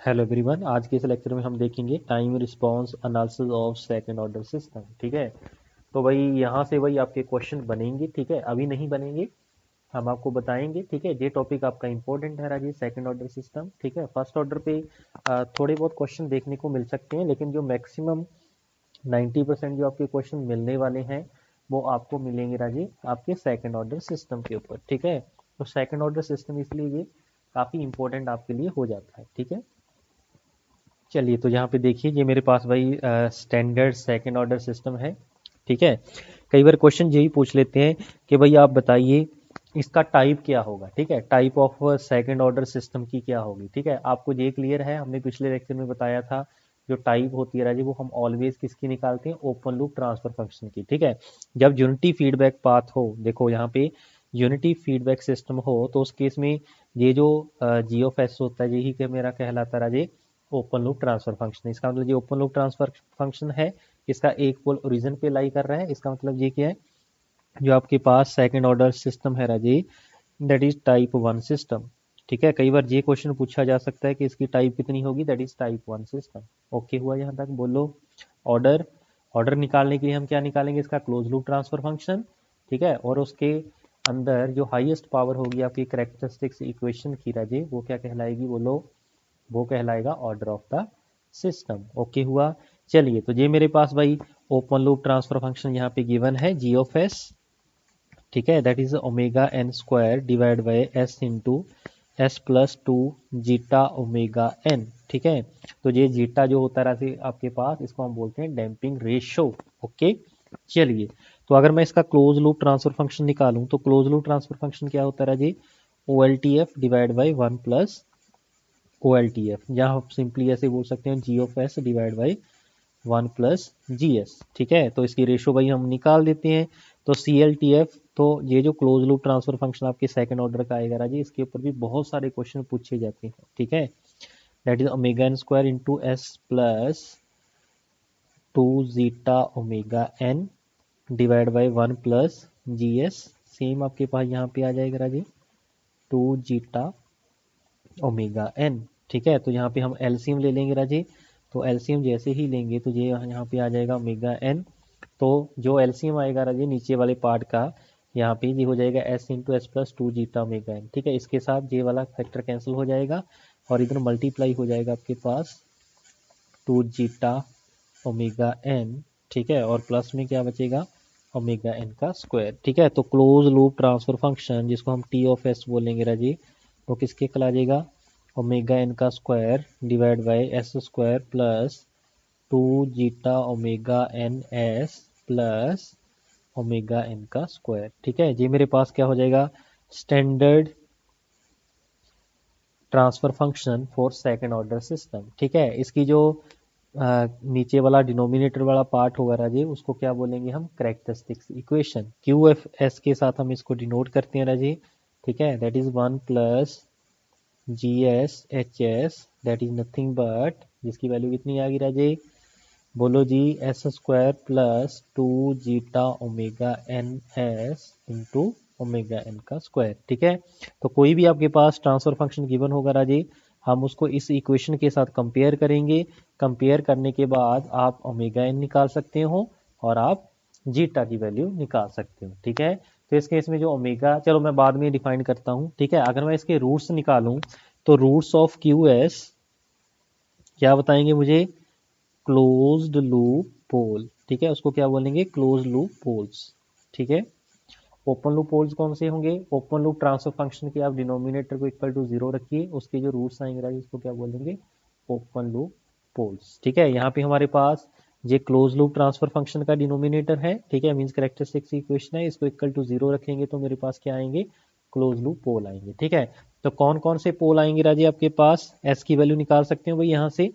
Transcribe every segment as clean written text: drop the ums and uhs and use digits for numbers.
Hello everyone, आज के इस लेक्चर में हम देखेंगे time response analysis of second order system. ठीक है, तो भाई यहाँ से भाई आपके क्वेश्चन बनेंगे। ठीक है, अभी नहीं बनेंगे, हम आपको बताएंगे। ठीक है, ये टॉपिक आपका इंपॉर्टेंट है राजीव, सेकंड ऑर्डर सिस्टम। ठीक है, फर्स्ट ऑर्डर पे थोड़े बहुत क्वेश्चन देखने को मिल सकते हैं, लेकिन जो मैक्सिमम 90% जो आपके क्वेश्चन मिलने वाले हैं वो आपको मिलेंगे राजीव आपके सेकंड ऑर्डर सिस्टम के ऊपर। ठीक है, तो सेकंड ऑर्डर सिस्टम इसलिए ये काफ़ी इंपॉर्टेंट आपके लिए हो जाता है। ठीक है, चलिए तो यहाँ पे देखिए, ये मेरे पास भाई स्टैंडर्ड सेकंड ऑर्डर सिस्टम है। ठीक है, कई बार क्वेश्चन यही पूछ लेते हैं कि भाई आप बताइए इसका टाइप क्या होगा। ठीक है, type of second order system की क्या होगी। ठीक है, आपको ये क्लियर है, हमने पिछले लेक्चर में बताया था जो टाइप होती है राजी वो हम ऑलवेज किसकी निकालते हैं, ओपन लूप ट्रांसफर फंक्शन की। ठीक है, जब यूनिटी फीडबैक पाथ हो, देखो यहाँ पे यूनिटी फीडबैक सिस्टम हो तो उस केस में ये जो जी ऑफ एस होता है यही के मेरा कहलाता है राजे ओपन लूप ट्रांसफर फंक्शन। इसका मतलब ये ओपन लूप ट्रांसफर फंक्शन है, इसका एक पोल ओरिजिन पे लाई कर रहा है। इसका मतलब ये क्या है, जो आपके पास सेकंड ऑर्डर सिस्टम है राजी that is type one system. ठीक है, कई बार ये क्वेश्चन पूछा जा सकता है कि इसकी टाइप कितनी होगी, that is type one system. Okay हुआ यहाँ तक, बोलो। ऑर्डर ऑर्डर निकालने के लिए हम क्या निकालेंगे, इसका क्लोज लूप ट्रांसफर फंक्शन। ठीक है, और उसके अंदर जो हाईएस्ट पावर होगी आपकी करेक्टरिस्टिक्स इक्वेशन की राजे वो क्या कहलाएगी, बोलो। वो कहलाएगा order of the system. Okay हुआ। चलिए तो ये मेरे पास भाई ओपन लूप ट्रांसफर फंक्शन यहाँ पे गिवन है जी ऑफ एस। ठीक है, that is omega N square divide by S into S plus two zeta omega N. ठीक है, तो ये जीटा जो होता है आपके पास, इसको हम बोलते हैं डैम्पिंग रेशो। ओके, चलिए तो अगर मैं इसका क्लोज लूप ट्रांसफर फंक्शन निकालूं तो क्लोज लूप ट्रांसफर फंक्शन क्या होता है ji, O L T F divide by one plus O L T F, या आप सिंपली ऐसे बोल सकते हैं G of S divide by one plus G S. ठीक है, तो इसकी रेशो भाई हम निकाल देते हैं। तो सी एल टी एफ, तो ये जो क्लोज लूप ट्रांसफर फंक्शन आपके सेकंड ऑर्डर का आएगा राजी, इसके ऊपर भी बहुत सारे क्वेश्चन पूछे जाते हैं। ठीक है, that is omega N square into S plus two zeta omega N divide by one plus G S. Same आपके पास यहाँ पे आ जाएगा राजी टू जीटा ओमेगा एन। ठीक है, तो यहाँ पे हम एलसीएम ले लेंगे राजी, तो एलसीएम जैसे ही लेंगे तो ये यहाँ पे आ जाएगा ओमेगा एन। तो जो एलसीएम आएगा राजी नीचे वाले पार्ट का, यहाँ पे ये हो जाएगा S into S plus two zeta omega N. ठीक है, इसके साथ ये वाला फैक्टर कैंसिल हो जाएगा और इधर मल्टीप्लाई हो जाएगा आपके पास टू जीटा ओमेगा एन। ठीक है, और प्लस में क्या बचेगा, ओमेगा एन का स्क्वायर। ठीक है, तो क्लोज लूप ट्रांसफर फंक्शन जिसको हम टी ऑफ एस बोलेंगे राजी, वो किसके कल आ जाएगा, ओमेगा एन का square divide by S square plus two zeta omega N S plus omega N का स्क्वायर। ठीक है, ये मेरे पास क्या हो जाएगा, standard transfer function for second order system. ठीक है, इसकी जो नीचे वाला डिनोमिनेटर वाला पार्ट होगा राजीव, उसको क्या बोलेंगे हम, characteristics equation. Q F S के साथ हम इसको डिनोट करते हैं राजीव। ठीक है, that is one plus G S H S, that is nothing but, जिसकी वैल्यू कितनी आ गई राजीव, बोलो ji, S square plus two zeta omega N S into omega N का स्क्वायर। ठीक है, तो कोई भी आपके पास ट्रांसफर फंक्शन गिवन होगा राजीव, हम उसको इस इक्वेशन के साथ कंपेयर करेंगे। कंपेयर करने के बाद आप ओमेगा एन निकाल सकते हो और आप जीटा की वैल्यू निकाल सकते हो। ठीक है, तो इस केस में जो ओमेगा, चलो मैं बाद में डिफाइन करता हूँ। ठीक है, अगर मैं इसके रूट्स निकालूं तो रूट्स ऑफ क्यू एस क्या बताएंगे मुझे, क्लोज्ड लूप पोल। ठीक है, उसको क्या बोलेंगे, क्लोज लूप पोल्स। ठीक है, ओपन लूप पोल्स कौन से होंगे, ओपन लूप ट्रांसफर फंक्शन के आप डिनोमिनेटर को इक्वल टू जीरो रखिए, उसके जो रूट्स आएंगे राइट उसको क्या बोलेंगे, ओपन लूप पोल्स। ठीक है, यहाँ पे हमारे पास ये क्लोज लूप ट्रांसफर फंक्शन का डिनोमिनेटर है। ठीक है, मींस करेक्टरिस्टिक्स इक्वेशन है, इसको इक्वल टू जीरो रखेंगे तो मेरे पास क्या आएंगे, क्लोज लूप पोल आएंगे। ठीक है, तो कौन कौन से पोल आएंगे राजी आपके पास, एस की वैल्यू निकाल सकते हो भाई यहाँ से,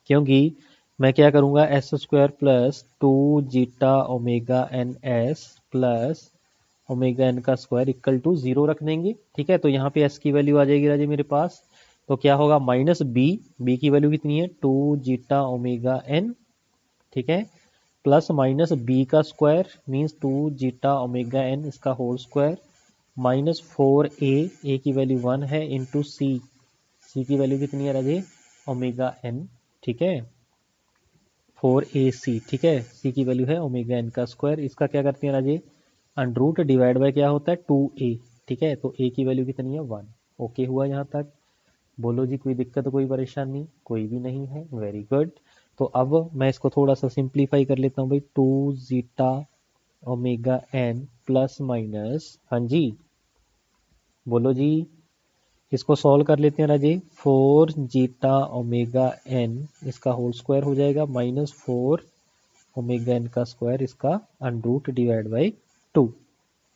क्योंकि मैं क्या करूंगा, S square plus two zeta omega N S plus omega N का स्क्वायर इक्वल टू जीरो रख देंगे। ठीक है, तो यहाँ पे एस की वैल्यू आ जाएगी राजे मेरे पास, तो क्या होगा, माइनस बी, बी की वैल्यू कितनी है, टू जीटा ओमेगा एन। ठीक है, प्लस माइनस बी का square means two zeta omega N इसका whole square, minus four A की वैल्यू वन है, इंटू सी, सी की वैल्यू कितनी है राजे, ओमेगा एन, ठीक है, 4ac, ठीक है, c की वैल्यू है ओमेगा एन का स्क्वायर। इसका क्या करते हैं राजे, अंडर रूट डिवाइड बाय क्या होता है 2a, ठीक है, तो a की वैल्यू कितनी है 1। ओके हुआ यहाँ तक, बोलो जी कोई दिक्कत कोई परेशानी, कोई भी नहीं है, वेरी गुड। तो अब मैं इसको थोड़ा सा सिंप्लीफाई कर लेता हूँ भाई, 2 zeta omega N plus minus, हाँ जी बोलो जी, इसको सॉल्व कर लेते हैं राजे, 4 जीटा ओमेगा एन इसका होल स्क्वायर हो जाएगा माइनस 4 ओमेगा एन का स्क्वायर इसका अंडर रूट डिवाइड बाई 2,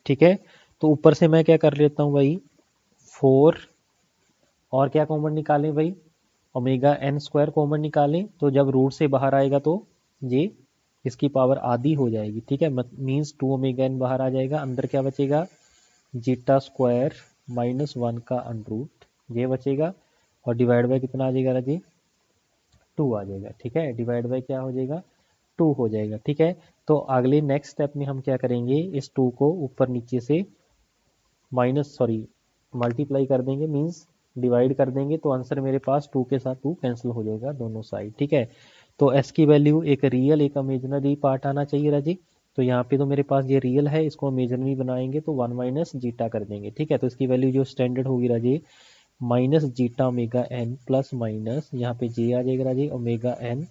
ठीक है। तो ऊपर से मैं क्या कर लेता हूँ भाई, 4 और क्या कॉमन निकालें भाई, ओमेगा एन स्क्वायर कॉमन निकालें, तो जब रूट से बाहर आएगा तो ये इसकी पावर आधी हो जाएगी, ठीक है, मीन्स 2 ओमेगा एन बाहर आ जाएगा, अंदर क्या बचेगा, जीटा स्क्वायर माइनस 1 का अंडर रूट ये बचेगा, और डिवाइड बाय कितना आ जाएगा राजी, 2 आ जाएगा, ठीक है, डिवाइड बाय क्या हो जाएगा 2 हो जाएगा, ठीक है। तो अगले नेक्स्ट स्टेप में हम क्या करेंगे, इस 2 को ऊपर नीचे से माइनस सॉरी मल्टीप्लाई कर देंगे, मीन्स डिवाइड कर देंगे, तो आंसर मेरे पास 2 के साथ 2 कैंसिल हो जाएगा दोनों साइड, ठीक है। तो एस की वैल्यू एक रियल एक इमेजिनरी पार्ट आना चाहिए राजी, तो यहाँ पे तो मेरे पास ये रियल है, इसको इमेजिनरी बनाएंगे तो 1 माइनस जीटा कर देंगे, ठीक है। तो इसकी वैल्यू जो स्टैंडर्ड होगी राजी minus zeta omega N plus minus यहाँ पे जे आ जाएगा राजी omega N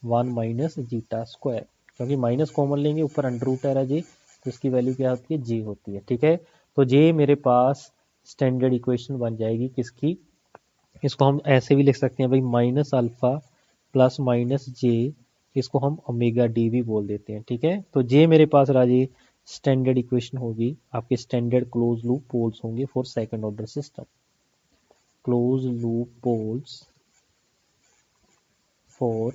1 minus zeta square, क्योंकि माइनस कॉमन लेंगे ऊपर अंडर रूट है राजी, तो इसकी वैल्यू क्या होती है जे होती है, ठीक है। तो जे मेरे पास स्टैंडर्ड इक्वेशन बन जाएगी किसकी, इसको हम ऐसे भी लिख सकते हैं भाई minus alpha plus minus j, इसको हम ओमेगा डी भी बोल देते हैं, ठीक है। तो जे मेरे पास राजी स्टैंडर्ड इक्वेशन होगी, आपके स्टैंडर्ड क्लोज लूप पोल्स होंगे for second order system, close loop poles for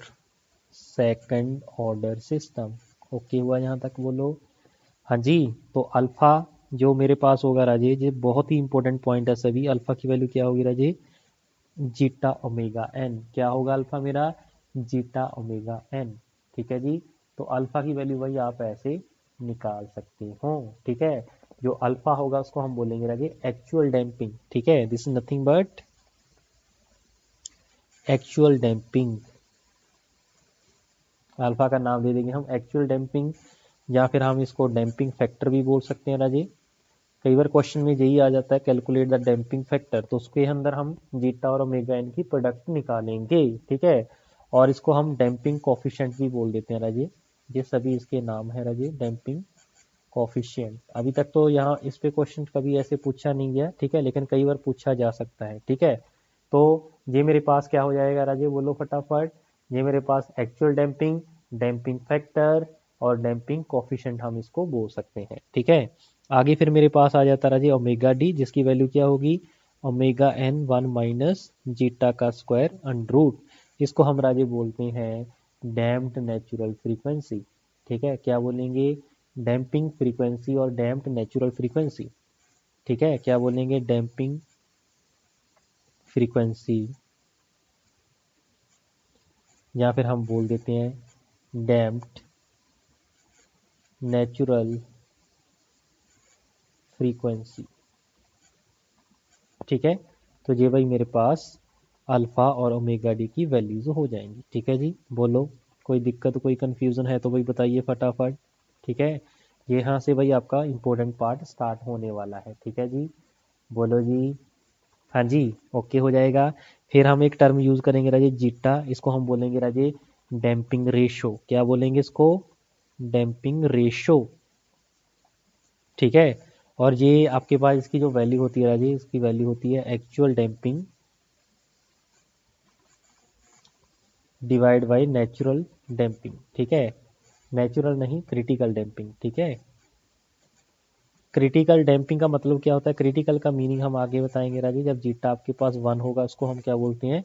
second order system. Okay हुआ यहाँ तक बोलो, हाँ जी। तो अल्फा जो मेरे पास होगा राजेश, ये बहुत ही इंपॉर्टेंट पॉइंट है सभी, अल्फा की वैल्यू क्या होगी राजेश, जीटा ओमेगा एन, क्या होगा अल्फा मेरा, जीटा ओमेगा एन, ठीक है जी। तो अल्फा की वैल्यू भाई आप ऐसे निकाल सकते हो, ठीक है। जो अल्फा होगा उसको हम बोलेंगे राजेश एक्चुअल डैम्पिंग, ठीक है, this is nothing but actual damping, alpha का नाम दे देंगे हम एक्चुअल डैम्पिंग, या फिर हम इसको डैम्पिंग फैक्टर भी बोल सकते हैं राजे। कई बार क्वेश्चन में यही आ जाता है कैलकुलेट द डैम्पिंग फैक्टर, तो उसके अंदर हम जीटा और ओमेगा एन की प्रोडक्ट निकालेंगे, ठीक है। और इसको हम डैम्पिंग कोफिशिएंट भी बोल देते हैं राजे, ये सभी इसके नाम है राजे डैम्पिंग कोफिशिएंट। अभी तक तो यहाँ इस पे क्वेश्चन कभी ऐसे पूछा नहीं गया, ठीक है, लेकिन कई बार पूछा जा सकता है, ठीक है। तो ये मेरे पास क्या हो जाएगा राजे, बोलो फटाफट, ये मेरे पास एक्चुअल डैम्पिंग, डैम्पिंग फैक्टर और डैम्पिंग कोफिशिएंट हम इसको बोल सकते हैं, ठीक है। आगे फिर मेरे पास आ जाता राजे ओमेगा डी, जिसकी वैल्यू क्या होगी, ओमेगा एन 1 माइनस जीटा का स्क्वायर अंडर रूट, इसको हम राजे बोलते हैं डैम्प्ड नेचुरल फ्रीक्वेंसी, ठीक है, क्या बोलेंगे, डैम्पिंग फ्रीक्वेंसी और डैम्प्ड नेचुरल फ्रीक्वेंसी, ठीक है, क्या बोलेंगे, डैम्पिंग फ्रीक्वेंसी, या फिर हम बोल देते हैं डैम्प्ड नेचुरल फ्रीक्वेंसी, ठीक है। तो ये भाई मेरे पास अल्फा और ओमेगा डी की वैल्यूज हो जाएंगी, ठीक है जी। बोलो कोई दिक्कत कोई कंफ्यूजन है तो भाई बताइए फटाफट, ठीक है। ये यहाँ से भाई आपका इंपॉर्टेंट पार्ट स्टार्ट होने वाला है, ठीक है जी, बोलो जी, हाँ जी, ओके हो जाएगा। फिर हम एक टर्म यूज करेंगे राजे जीटा, इसको हम बोलेंगे राजे डैम्पिंग रेशो, क्या बोलेंगे इसको, डैम्पिंग रेशो, ठीक है। और ये आपके पास इसकी जो वैल्यू होती है राजे, इसकी वैल्यू होती है actual damping divide by natural damping, ठीक है, नेचुरल नहीं क्रिटिकल डैम्पिंग, ठीक है। क्रिटिकल डैम्पिंग का मतलब क्या होता है, क्रिटिकल का मीनिंग हम आगे बताएंगे राजी, जब जीटा आपके पास 1 होगा उसको हम क्या बोलते हैं,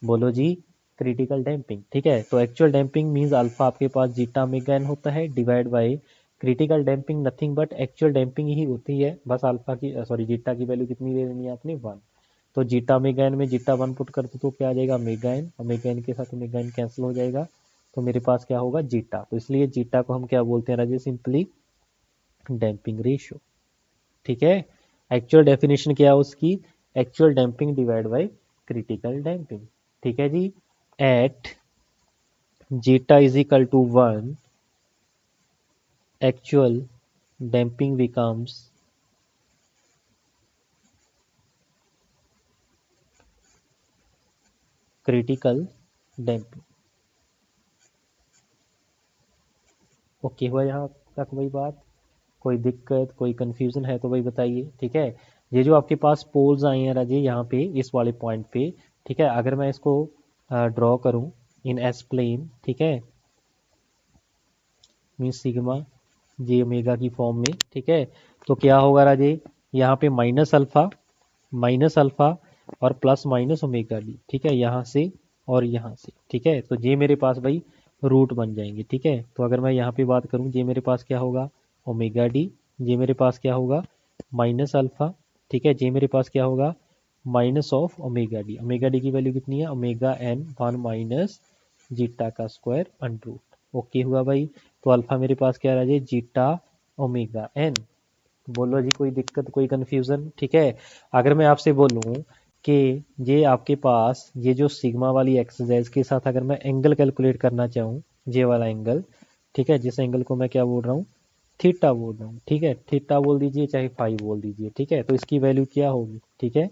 बोलो जी क्रिटिकल डैम्पिंग, ठीक है। तो एक्चुअल डैम्पिंग मींस अल्फा आपके पास जीटा ओमेगा एन होता है divide by critical damping nothing but actual damping ही होती है, बस अल्फा की सॉरी जीटा की वैल्यू कितनी दे देनी है आपने 1। तो जीटा ओमेगा एन में जीटा 1 पुट करते तो क्या आ जाएगा ओमेगा एन के साथ ओमेगा एन कैंसिल हो जाएगा, तो मेरे पास क्या होगा जीटा, तो इसलिए जीटा को हम क्या बोलते हैं राजे, सिंपली डैम्पिंग रेशियो, ठीक है। एक्चुअल डेफिनेशन क्या है उसकी, actual damping divide by critical damping, ठीक है ji, at zeta is equal to 1 actual damping becomes critical damping. Okay हुआ यहाँ तक वही बात? कोई दिक्कत, कोई कंफ्यूजन है तो वही बताइए। ठीक है, ये जो आपके पास पोल्स आए हैं राजे यहाँ पे इस वाले पॉइंट पे, ठीक है, अगर मैं इसको ड्रॉ करूँ इन एस प्लेन, ठीक है, मीन सिग्मा जे ओमेगा की फॉर्म में, ठीक है, तो क्या होगा राजे, यहाँ पे माइनस अल्फा और प्लस माइनस ओमेगा डी, ठीक है, यहाँ से और यहाँ से, ठीक है, तो ये मेरे पास भाई रूट बन जाएंगे। ठीक है, तो अगर मैं यहाँ पे बात करूँ, ये मेरे पास क्या होगा ओमेगा डी, ये मेरे पास क्या होगा माइनस अल्फा, ठीक है, ये मेरे पास क्या होगा minus of omega D. Omega D की वैल्यू कितनी है ओमेगा एन 1 माइनस जीटा का स्क्वायर अंडर रूट। ओके हुआ भाई, तो अल्फा मेरे पास क्या रह जाए जीटा ओमेगा एन। बोलो जी कोई दिक्कत, कोई कंफ्यूजन? ठीक है, अगर मैं आपसे बोलूं कि ये आपके पास ये जो सिग्मा वाली एक्सरसाइज के साथ अगर मैं एंगल कैलकुलेट करना चाहूँ, ये वाला एंगल, ठीक है, जिस एंगल को मैं क्या बोल रहा हूँ थीटा बोल रहा हूँ, ठीक है, थीटा बोल दीजिए चाहे फाई बोल दीजिए, ठीक है, तो इसकी वैल्यू क्या होगी, ठीक है,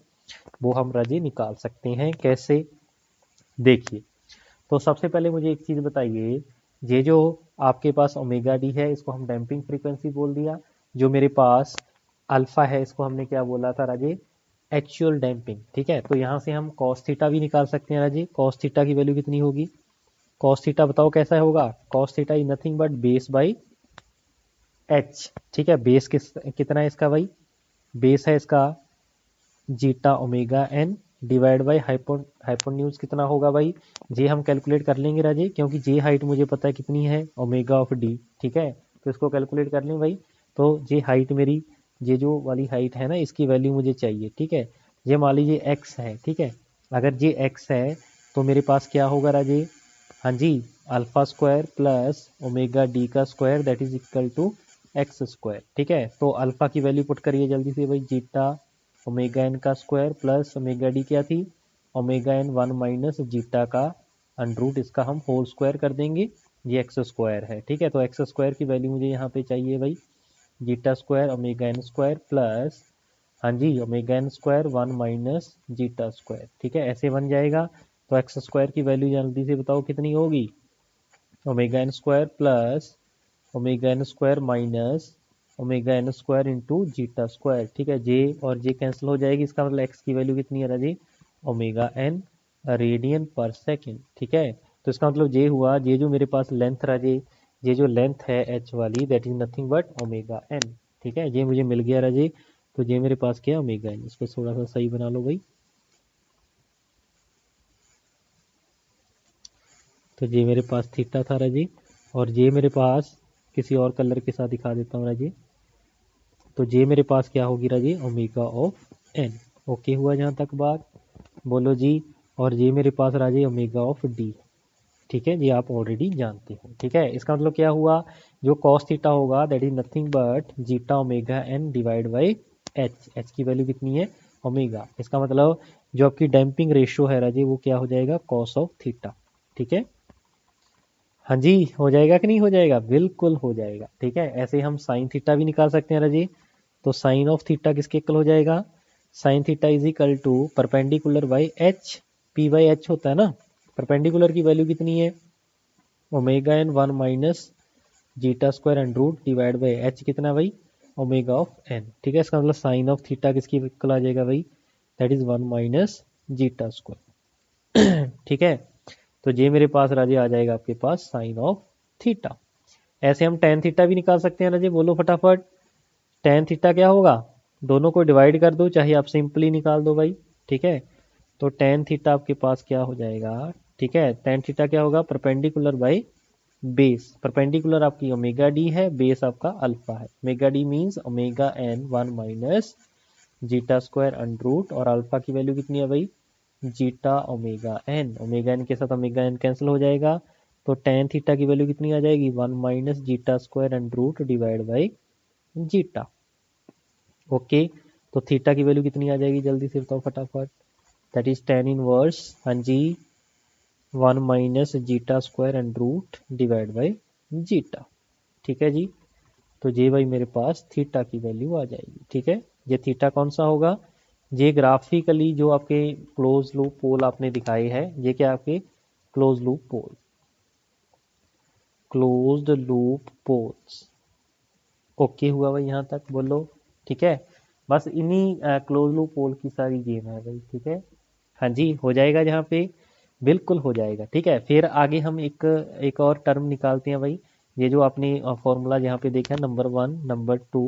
वो हम राजी निकाल सकते हैं। कैसे? देखिए, तो सबसे पहले मुझे एक चीज बताइए, ये जो आपके पास ओमेगा डी है इसको हम डैम्पिंग फ्रीक्वेंसी बोल दिया, जो मेरे पास अल्फा है इसको हमने क्या बोला था राजे एक्चुअल डैम्पिंग। ठीक है, तो यहाँ से हम कॉस थीटा भी निकाल सकते हैं राजे। कॉस थीटा की वैल्यू कितनी होगी? कॉस थीटा बताओ कैसा होगा? Cos theta is nothing but base by H. ठीक है, बेस कितना है इसका भाई? बेस है इसका zeta omega N divide by hypotenuse कितना होगा भाई? जे हम कैलकुलेट कर लेंगे राजे, क्योंकि जे हाइट मुझे पता है कितनी है ओमेगा ऑफ डी। ठीक है, तो इसको कैलकुलेट कर लें भाई। तो जे हाइट मेरी, ये जो वाली हाइट है ना इसकी वैल्यू मुझे चाहिए। ठीक है, ये मान लीजिए एक्स है। ठीक है, अगर ये एक्स है तो मेरे पास क्या होगा राजे? हाँ ji, alpha square plus omega D का square that is equal to X square. ठीक है, तो अल्फा की वैल्यू पुट करिए जल्दी से भाई, जीटा ओमेगा एन का स्क्वायर प्लस ओमेगा डी क्या थी ओमेगा एन 1 माइनस जीटा का अंडर रूट, इसका हम होल स्क्वायर कर देंगे, ये एक्स स्क्वायर है। ठीक है, तो एक्स स्क्वायर की वैल्यू मुझे यहाँ पे चाहिए भाई zeta square omega N square plus, हाँ ji, omega N square 1 minus zeta square. ठीक है, ऐसे बन जाएगा। तो एक्स स्क्वायर की वैल्यू जल्दी से बताओ कितनी होगी? Omega N square plus omega N square minus omega N square into zeta square. ठीक है, जे और जे कैंसिल हो जाएगी, इसका मतलब एक्स की वैल्यू कितनी है राजी omega N radian per second. ठीक है, तो इसका मतलब जे हुआ, जे जो मेरे पास लेंथ राजे, ये जो लेंथ है एच वाली that is nothing but omega N. ठीक है, ये मुझे मिल गया राजे, तो ये मेरे पास क्या ओमेगा एन, इसको थोड़ा सा सही बना लो भाई। तो ये मेरे पास थीटा था राजी, और ये मेरे पास किसी और कलर के साथ दिखा देता हूँ राजी, तो जे मेरे पास क्या होगी राजी ओमेगा ऑफ एन। ओके हुआ जहाँ तक बात? बोलो जी। और ये मेरे पास राजी ओमेगा ऑफ डी। ठीक है, ये आप ऑलरेडी जानते हो। ठीक है, इसका मतलब क्या हुआ, जो कॉस थीटा होगा that is nothing but zeta omega N divide by H. H की वैल्यू कितनी है ओमेगा, इसका मतलब जो आपकी डैम्पिंग रेशियो है राजी वो क्या हो जाएगा कॉस ऑफ थीटा। ठीक है, हाँ जी, हो जाएगा कि नहीं हो जाएगा? बिल्कुल हो जाएगा। ठीक है, ऐसे हम साइन थीटा भी निकाल सकते हैं राजी। तो साइन ऑफ थीटा किसके इक्वल हो जाएगा? Sine theta is equal to perpendicular by H, P by H होता है ना। परपेंडिकुलर की वैल्यू कितनी है omega N 1 minus zeta square and root divide by H कितना भाई ओमेगा ऑफ एन। ठीक है, इसका मतलब साइन ऑफ थीटा किसकी इक्वल आ जाएगा भाई that is 1 minus zeta square. ठीक है, तो ये मेरे पास राजे आ जाएगा आपके पास साइन ऑफ थीटा। ऐसे हम टेन थीटा भी निकाल सकते हैं राजे, बोलो फटाफट। टेन थीटा क्या होगा? दोनों को डिवाइड कर दो, चाहे आप सिंपली निकाल दो भाई। ठीक है, तो टेन थीटा आपके पास क्या हो जाएगा? ठीक है, टेन थीटा क्या होगा परपेंडिकुलर बाई बेस। परपेंडिकुलर आपकी ओमेगा डी है, बेस आपका अल्फा है। Omega D means omega N 1 minus zeta square under root, और अल्फा की वैल्यू कितनी है भाई zeta omega N. Omega N के साथ ओमेगा एन कैंसिल हो जाएगा, तो टेन थीटा की वैल्यू कितनी आ जाएगी 1 minus zeta square under root divide by zeta. Okay, तो थीटा की वैल्यू कितनी आ जाएगी जल्दी से बताओ फटाफट? दैट इज टेन इनवर्स, हाँ जी, 1 minus zeta square and root divide by zeta. ठीक है जी। तो ये भाई मेरे पास थीटा की वैल्यू आ जाएगी। ठीक है, ये थीटा कौन सा होगा, ये ग्राफिकली जो आपके क्लोज लूप पोल आपने दिखाई है, ये क्या आपके close loop pole, closed loop poles. Okay हुआ भाई यहाँ तक बोलो। ठीक है, बस इन्हीं क्लोज लूप पोल की सारी गेम है भाई। ठीक है, हाँ जी हो जाएगा यहाँ पे, बिल्कुल हो जाएगा। ठीक है, फिर आगे हम एक एक और टर्म निकालते हैं भाई। ये जो आपने फॉर्मूला यहाँ पे देखा, नंबर 1, नंबर 2,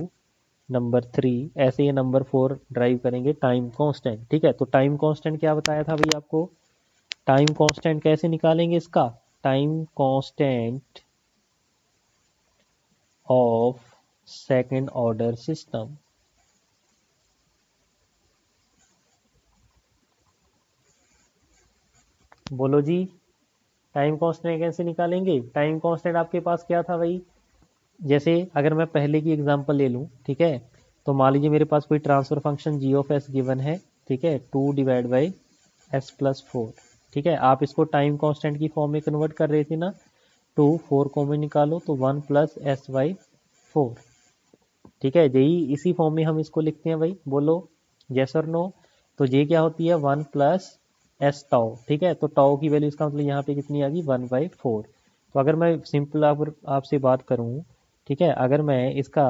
नंबर 3, ऐसे ये नंबर 4 ड्राइव करेंगे, टाइम कांस्टेंट। ठीक है, तो टाइम कांस्टेंट क्या बताया था भाई आपको, टाइम कांस्टेंट कैसे निकालेंगे इसका, time constant of second order system. बोलो जी, टाइम कांस्टेंट कैसे निकालेंगे, टाइम कांस्टेंट आपके पास क्या था भाई, जैसे अगर मैं पहले की एग्जांपल ले लूं, ठीक है, तो मान लीजिए मेरे पास कोई transfer function G of S given है। ठीक है, 2 डिवाइड बाई एस प्लस 4। ठीक है, आप इसको टाइम कांस्टेंट की फॉर्म में कन्वर्ट कर रहे थे ना, 2 4 कॉमन निकालो तो 1 प्लस एस बाई 4। ठीक है, यही इसी फॉर्म में हम इसको लिखते हैं भाई, बोलो यस और नो। तो ये क्या होती है, 1 प्लस एस टाउ। ठीक है, तो टाउ की वैल्यू इसका मतलब यहाँ पे कितनी आ गई, 1/4। तो अगर मैं सिंपल आपसे बात करूँ, ठीक है, अगर मैं इसका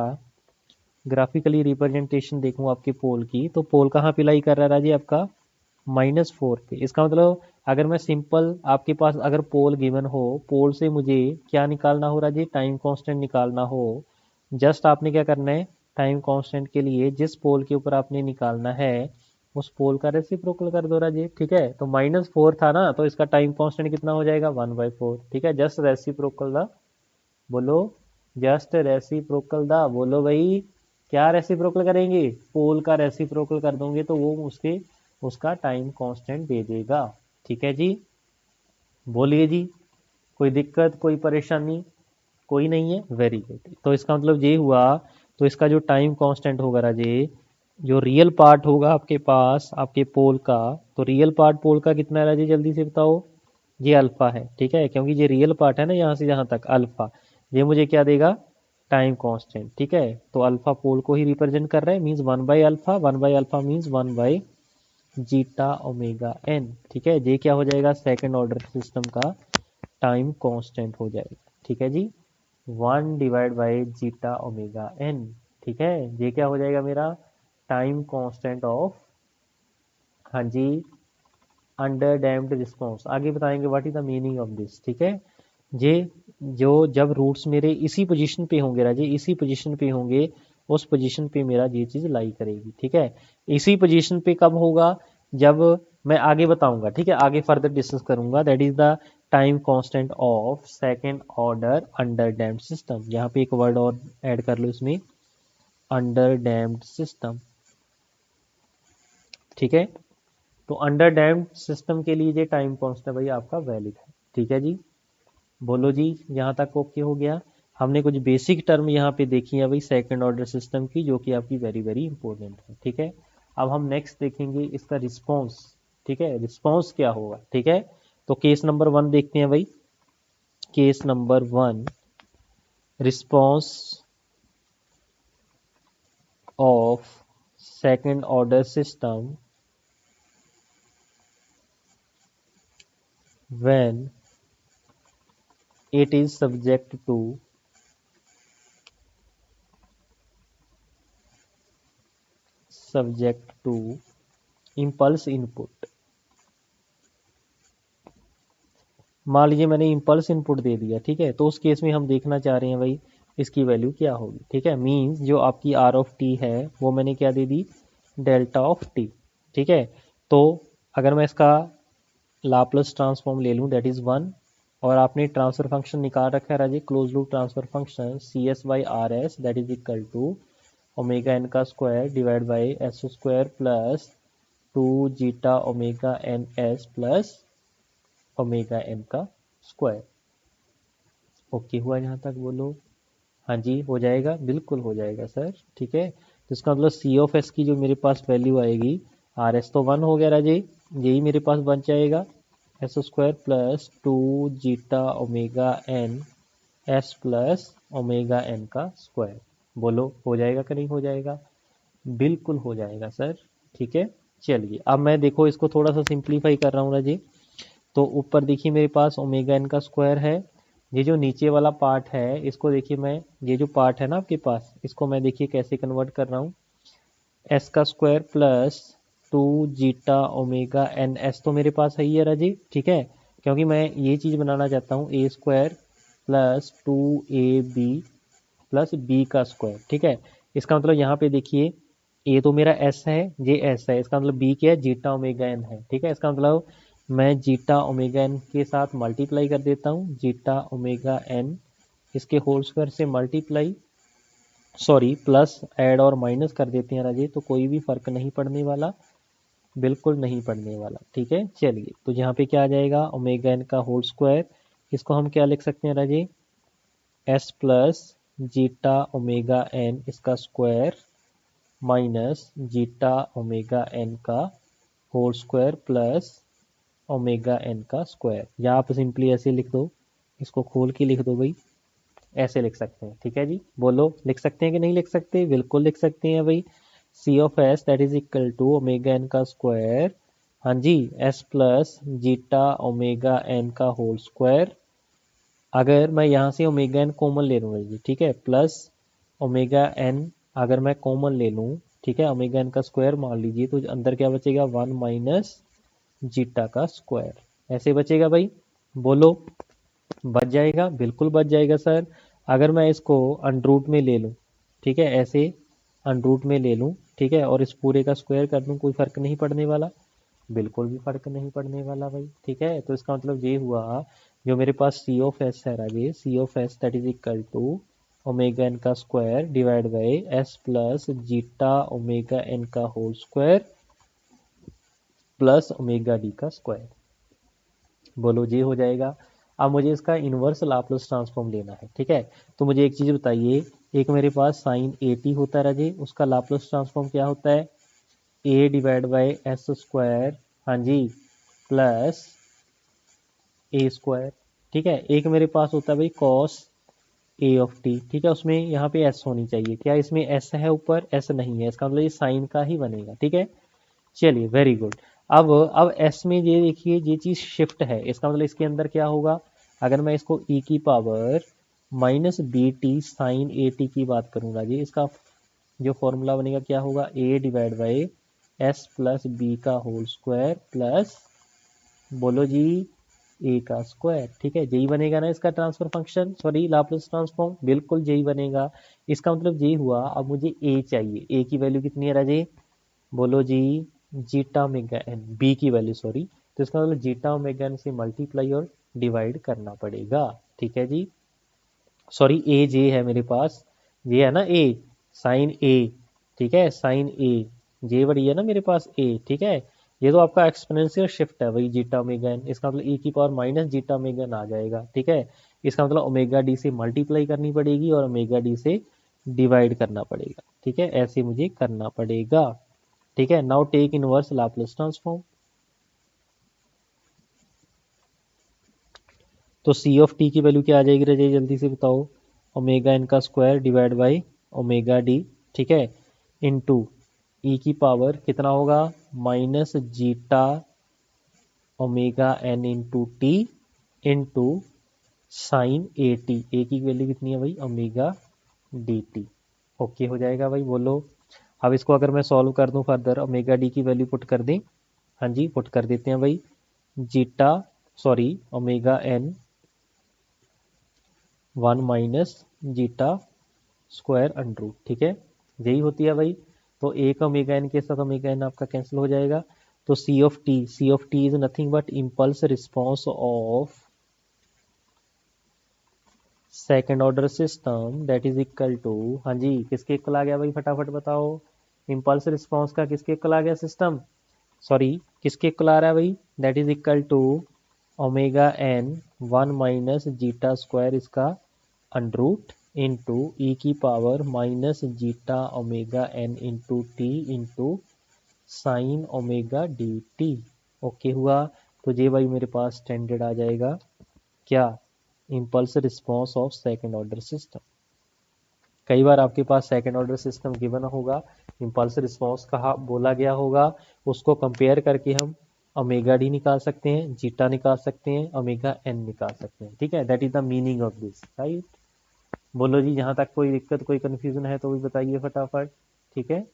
ग्राफिकली रिप्रेजेंटेशन देखूँ आपके पोल की, तो पोल कहाँ पे लाई कर रहा है राजी आपका, -4 पे। इसका मतलब अगर मैं सिंपल आपके पास अगर पोल गिवन हो, पोल से मुझे क्या निकालना हो राजी, टाइम कांस्टेंट निकालना हो, जस्ट आपने क्या करना है, टाइम कांस्टेंट के लिए जिस पोल के ऊपर आपने निकालना है उस पोल का रेसिप्रोकल कर दो राजी। ठीक है, तो -4 था ना, तो इसका टाइम कांस्टेंट कितना हो जाएगा, 1/4। ठीक है, जस्ट रेसिप्रोकल द, बोलो जस्ट रेसिप्रोकल द, बोलो भाई क्या रेसिप्रोकल करेंगे, पोल का रेसिप्रोकल कर दोगे तो वो उसके उसका टाइम कांस्टेंट दे देगा। ठीक है जी, बोलिए जी, कोई दिक्कत कोई परेशानी, कोई नहीं है, वेरी गुड। तो इसका मतलब ये हुआ, तो इसका जो टाइम कांस्टेंट होगा राजे, जो रियल पार्ट होगा आपके पास आपके पोल का, तो रियल पार्ट पोल का कितना है राजे, जल्दी से बताओ, ये अल्फा है। ठीक है, क्योंकि ये रियल पार्ट है ना, यहाँ से यहाँ तक अल्फा, ये मुझे क्या देगा, टाइम कांस्टेंट। ठीक है, तो अल्फा पोल को ही रिप्रेजेंट कर रहा है, मींस 1/अल्फा, 1/अल्फा मींस 1/जीटा ओमेगा एन। ठीक है, ये क्या हो जाएगा, सेकंड ऑर्डर सिस्टम का टाइम कांस्टेंट हो जाएगा। ठीक है जी, 1/जीटा ओमेगा एन। ठीक है, ये क्या हो जाएगा मेरा टाइम कांस्टेंट ऑफ, हाँ जी, अंडर डैम्प्ड रिस्पॉन्स। आगे बताएंगे what is the meaning of this. ठीक है, ये जो जब रूट्स मेरे इसी पोजीशन पे होंगे राजे, इसी पोजीशन पे होंगे, उस पोजीशन पे मेरा ये चीज लाई करेगी। ठीक है, इसी पोजीशन पे कब होगा, जब मैं आगे बताऊंगा। ठीक है, आगे फर्दर डिस्कस करूंगा, that is the time constant of second order under damped system. यहाँ पे एक वर्ड और ऐड कर लो इसमें, अंडर डैम्प्ड सिस्टम। ठीक है, तो अंडर डैम्प्ड सिस्टम के लिए ये टाइम कांस्टेंट भाई आपका वैलिड है। ठीक है जी, बोलो जी, यहाँ तक ओके हो गया। हमने कुछ बेसिक टर्म यहाँ पे देखी है भाई सेकंड ऑर्डर सिस्टम की, जो कि आपकी वेरी वेरी इंपॉर्टेंट है। ठीक है, अब हम नेक्स्ट देखेंगे इसका रिस्पॉन्स। ठीक है, रिस्पॉन्स क्या होगा। ठीक है, तो केस नंबर 1 देखते हैं भाई, case number 1, response of second order system when it is subject to impulse input। मान लीजिए मैंने इम्पल्स इनपुट दे दिया। ठीक है, तो उस केस में हम देखना चाह रहे हैं भाई इसकी वैल्यू क्या होगी। ठीक है, मींस जो आपकी आर ऑफ टी है वो मैंने क्या दे दी, डेल्टा ऑफ टी। ठीक है, तो अगर मैं इसका लाप्लास ट्रांसफॉर्म ले लूँ, दैट इज 1, और आपने ट्रांसफर फंक्शन निकाल रखा है Raji, close loop transfer function C S by R S, that is equal to omega N का square divide by S square plus 2 zeta omega N S plus omega N का square. Okay हुआ यहाँ तक, बोलो हाँ जी हो जाएगा, बिल्कुल हो जाएगा सर। ठीक है, तो इसका मतलब सी ऑफ एस की जो मेरे पास वैल्यू आएगी, आर एस तो 1 हो गया राजे, यही मेरे पास बच जाएगा। S square plus 2 zeta omega N S plus omega N का स्क्वायर। बोलो हो जाएगा कि नहीं हो जाएगा? बिल्कुल हो जाएगा सर। ठीक है, चलिए अब मैं देखो इसको थोड़ा सा सिंप्लीफाई कर रहा हूँ राजे। तो ऊपर देखिए मेरे पास ओमेगा एन का स्क्वायर है, ये जो नीचे वाला पार्ट है इसको देखिए मैं, ये जो पार्ट है ना आपके पास, इसको मैं देखिए कैसे कन्वर्ट कर रहा हूँ। एस का square plus 2 zeta omega N S तो मेरे पास है ही है राजी, ठीक है, क्योंकि मैं ये चीज़ बनाना चाहता हूँ A square plus 2ab plus B का स्क्वायर। ठीक है, इसका मतलब यहाँ पे देखिए ए तो मेरा एस है, ये एस है, इसका मतलब बी क्या है, जीटा ओमेगा एन है। ठीक है, इसका मतलब मैं जीटा ओमेगा एन के साथ मल्टीप्लाई कर देता हूँ, जीटा ओमेगा एन इसके होल स्क्वायर से मल्टीप्लाई, सॉरी प्लस ऐड और माइनस कर देते हैं राजे, तो कोई भी फर्क नहीं पड़ने वाला, बिल्कुल नहीं पड़ने वाला। ठीक है, चलिए तो यहाँ पे क्या आ जाएगा, ओमेगा एन का होल स्क्वायर, इसको हम क्या लिख सकते हैं Raje, S plus zeta omega N इसका square minus zeta omega N का whole square plus omega N का स्क्वायर, या आप सिंपली ऐसे लिख दो, इसको खोल के लिख दो भाई, ऐसे लिख सकते हैं। ठीक है जी, बोलो लिख सकते हैं कि नहीं लिख सकते? बिल्कुल लिख सकते हैं भाई। C of S that is equal to omega N का स्क्वायर, हाँ ji, S plus zeta omega N का होल स्क्वायर, अगर मैं यहाँ से ओमेगा एन कॉमन ले लूँगा जी, ठीक है, प्लस ओमेगा एन अगर मैं कॉमन ले लूँ, ठीक है, ओमेगा एन का स्क्वायर मान लीजिए, तो अंदर क्या बचेगा, 1 माइनस जीटा का स्क्वायर, ऐसे बचेगा भाई। बोलो बच जाएगा? बिल्कुल बच जाएगा सर। अगर मैं इसको अंडरूट में ले लूँ, ठीक है, ऐसे अंडरूट में ले लूँ, ठीक है, और इस पूरे का स्क्वायर कर दूँ, कोई फर्क नहीं पड़ने वाला, बिल्कुल भी फर्क नहीं पड़ने वाला भाई। ठीक है, तो इसका मतलब ये हुआ, जो मेरे पास सी ऑफ एस है Raje, C of S that is equal to omega N का square divide by S plus zeta omega N का whole square plus omega D का स्क्वायर। बोलो जी हो जाएगा। अब मुझे इसका इनवर्स लाप्लास ट्रांसफॉर्म लेना है। ठीक है, तो मुझे एक चीज़ बताइए, एक मेरे पास साइन ए टी होता है राजे, उसका लाप्लास ट्रांसफॉर्म क्या होता है, ए डिवाइड बाई एस स्क्वायर, हाँ जी, प्लस ए स्क्वायर। ठीक है, एक मेरे पास होता है भाई कॉस ए ऑफ टी, ठीक है, उसमें यहाँ पे एस होनी चाहिए, क्या इसमें एस है ऊपर? एस नहीं है, इसका मतलब ये साइन का ही बनेगा। ठीक है, चलिए वेरी गुड। अब एस में ये देखिए ये चीज शिफ्ट है, इसका मतलब इसके अंदर क्या होगा, अगर मैं इसको ई की power minus B T sine A T की बात करूंगा जी, इसका जो फॉर्मूला बनेगा क्या होगा, A divide by S plus B का होल स्क्वायर प्लस, बोलो जी, ए का स्क्वायर। ठीक है, यही बनेगा ना इसका transfer function, sorry Laplace transform, बिल्कुल यही बनेगा। इसका मतलब यही हुआ, अब मुझे ए चाहिए, ए की वैल्यू कितनी है राजे, बोलो जी, जीटा ओमेगा एन, बी की वैल्यू सॉरी, तो इसका मतलब जीटा ओमेगा एन से मल्टीप्लाई और डिवाइड करना पड़ेगा। ठीक है जी, सॉरी ए जे है मेरे पास, ये है ना ए, साइन ए, ठीक है, साइन ए, जे बड़ी है ना मेरे पास ए, ठीक है, ये तो आपका एक्सपोनेंशियल शिफ्ट है वही जीटा ओमेगा एन, इसका मतलब e की power minus zeta omega N आ जाएगा। ठीक है, इसका मतलब ओमेगा डी से मल्टीप्लाई करनी पड़ेगी और ओमेगा डी से डिवाइड करना पड़ेगा। ठीक है, ऐसे मुझे करना पड़ेगा। ठीक है, now take inverse Laplace transform. तो सी ऑफ टी की वैल्यू क्या आ जाएगी रजाई, जल्दी से बताओ, ओमेगा एन का square divide by omega D, ठीक है, इनटू ई की पावर कितना होगा, minus zeta omega N into T into sine A T, A की वैल्यू कितनी है भाई, ओमेगा डी टी। ओके हो जाएगा भाई, बोलो। अब इसको अगर मैं सॉल्व कर दूं फर्दर, ओमेगा डी की वैल्यू पुट कर दें, हाँ जी पुट कर देते हैं भाई, zeta sorry omega N 1 minus zeta square under, ठीक है, यही होती है भाई। तो एक ओमेगा एन के साथ ओमेगा एन आपका कैंसिल हो जाएगा, तो सी of T is nothing but impulse response of second order system that is equal to, हाँ जी किसके इक्वल आ गया भाई, फटाफट बताओ, इम्पल्स रिस्पॉन्स का किसके इक्वल आ गया सिस्टम, सॉरी किसके इक्वल आ रहा है भाई, that is equal to omega N 1 minus zeta square इसका अंडरूट इंटू ई की power minus zeta omega N into T into sine omega D T. Okay हुआ, तो ये भाई मेरे पास स्टैंडर्ड आ जाएगा क्या, impulse response of second order system. कई बार आपके पास सेकेंड ऑर्डर सिस्टम गिवन होगा, इम्पल्स रिस्पॉन्स कहा बोला गया होगा, उसको कंपेयर करके हम ओमेगा डी निकाल सकते हैं, जीटा निकाल सकते हैं, ओमेगा एन निकाल सकते हैं। ठीक है, that is the meaning of this, right. बोलो जी, यहाँ तक कोई दिक्कत कोई कंफ्यूजन है तो भी बताइए फटाफट। ठीक है,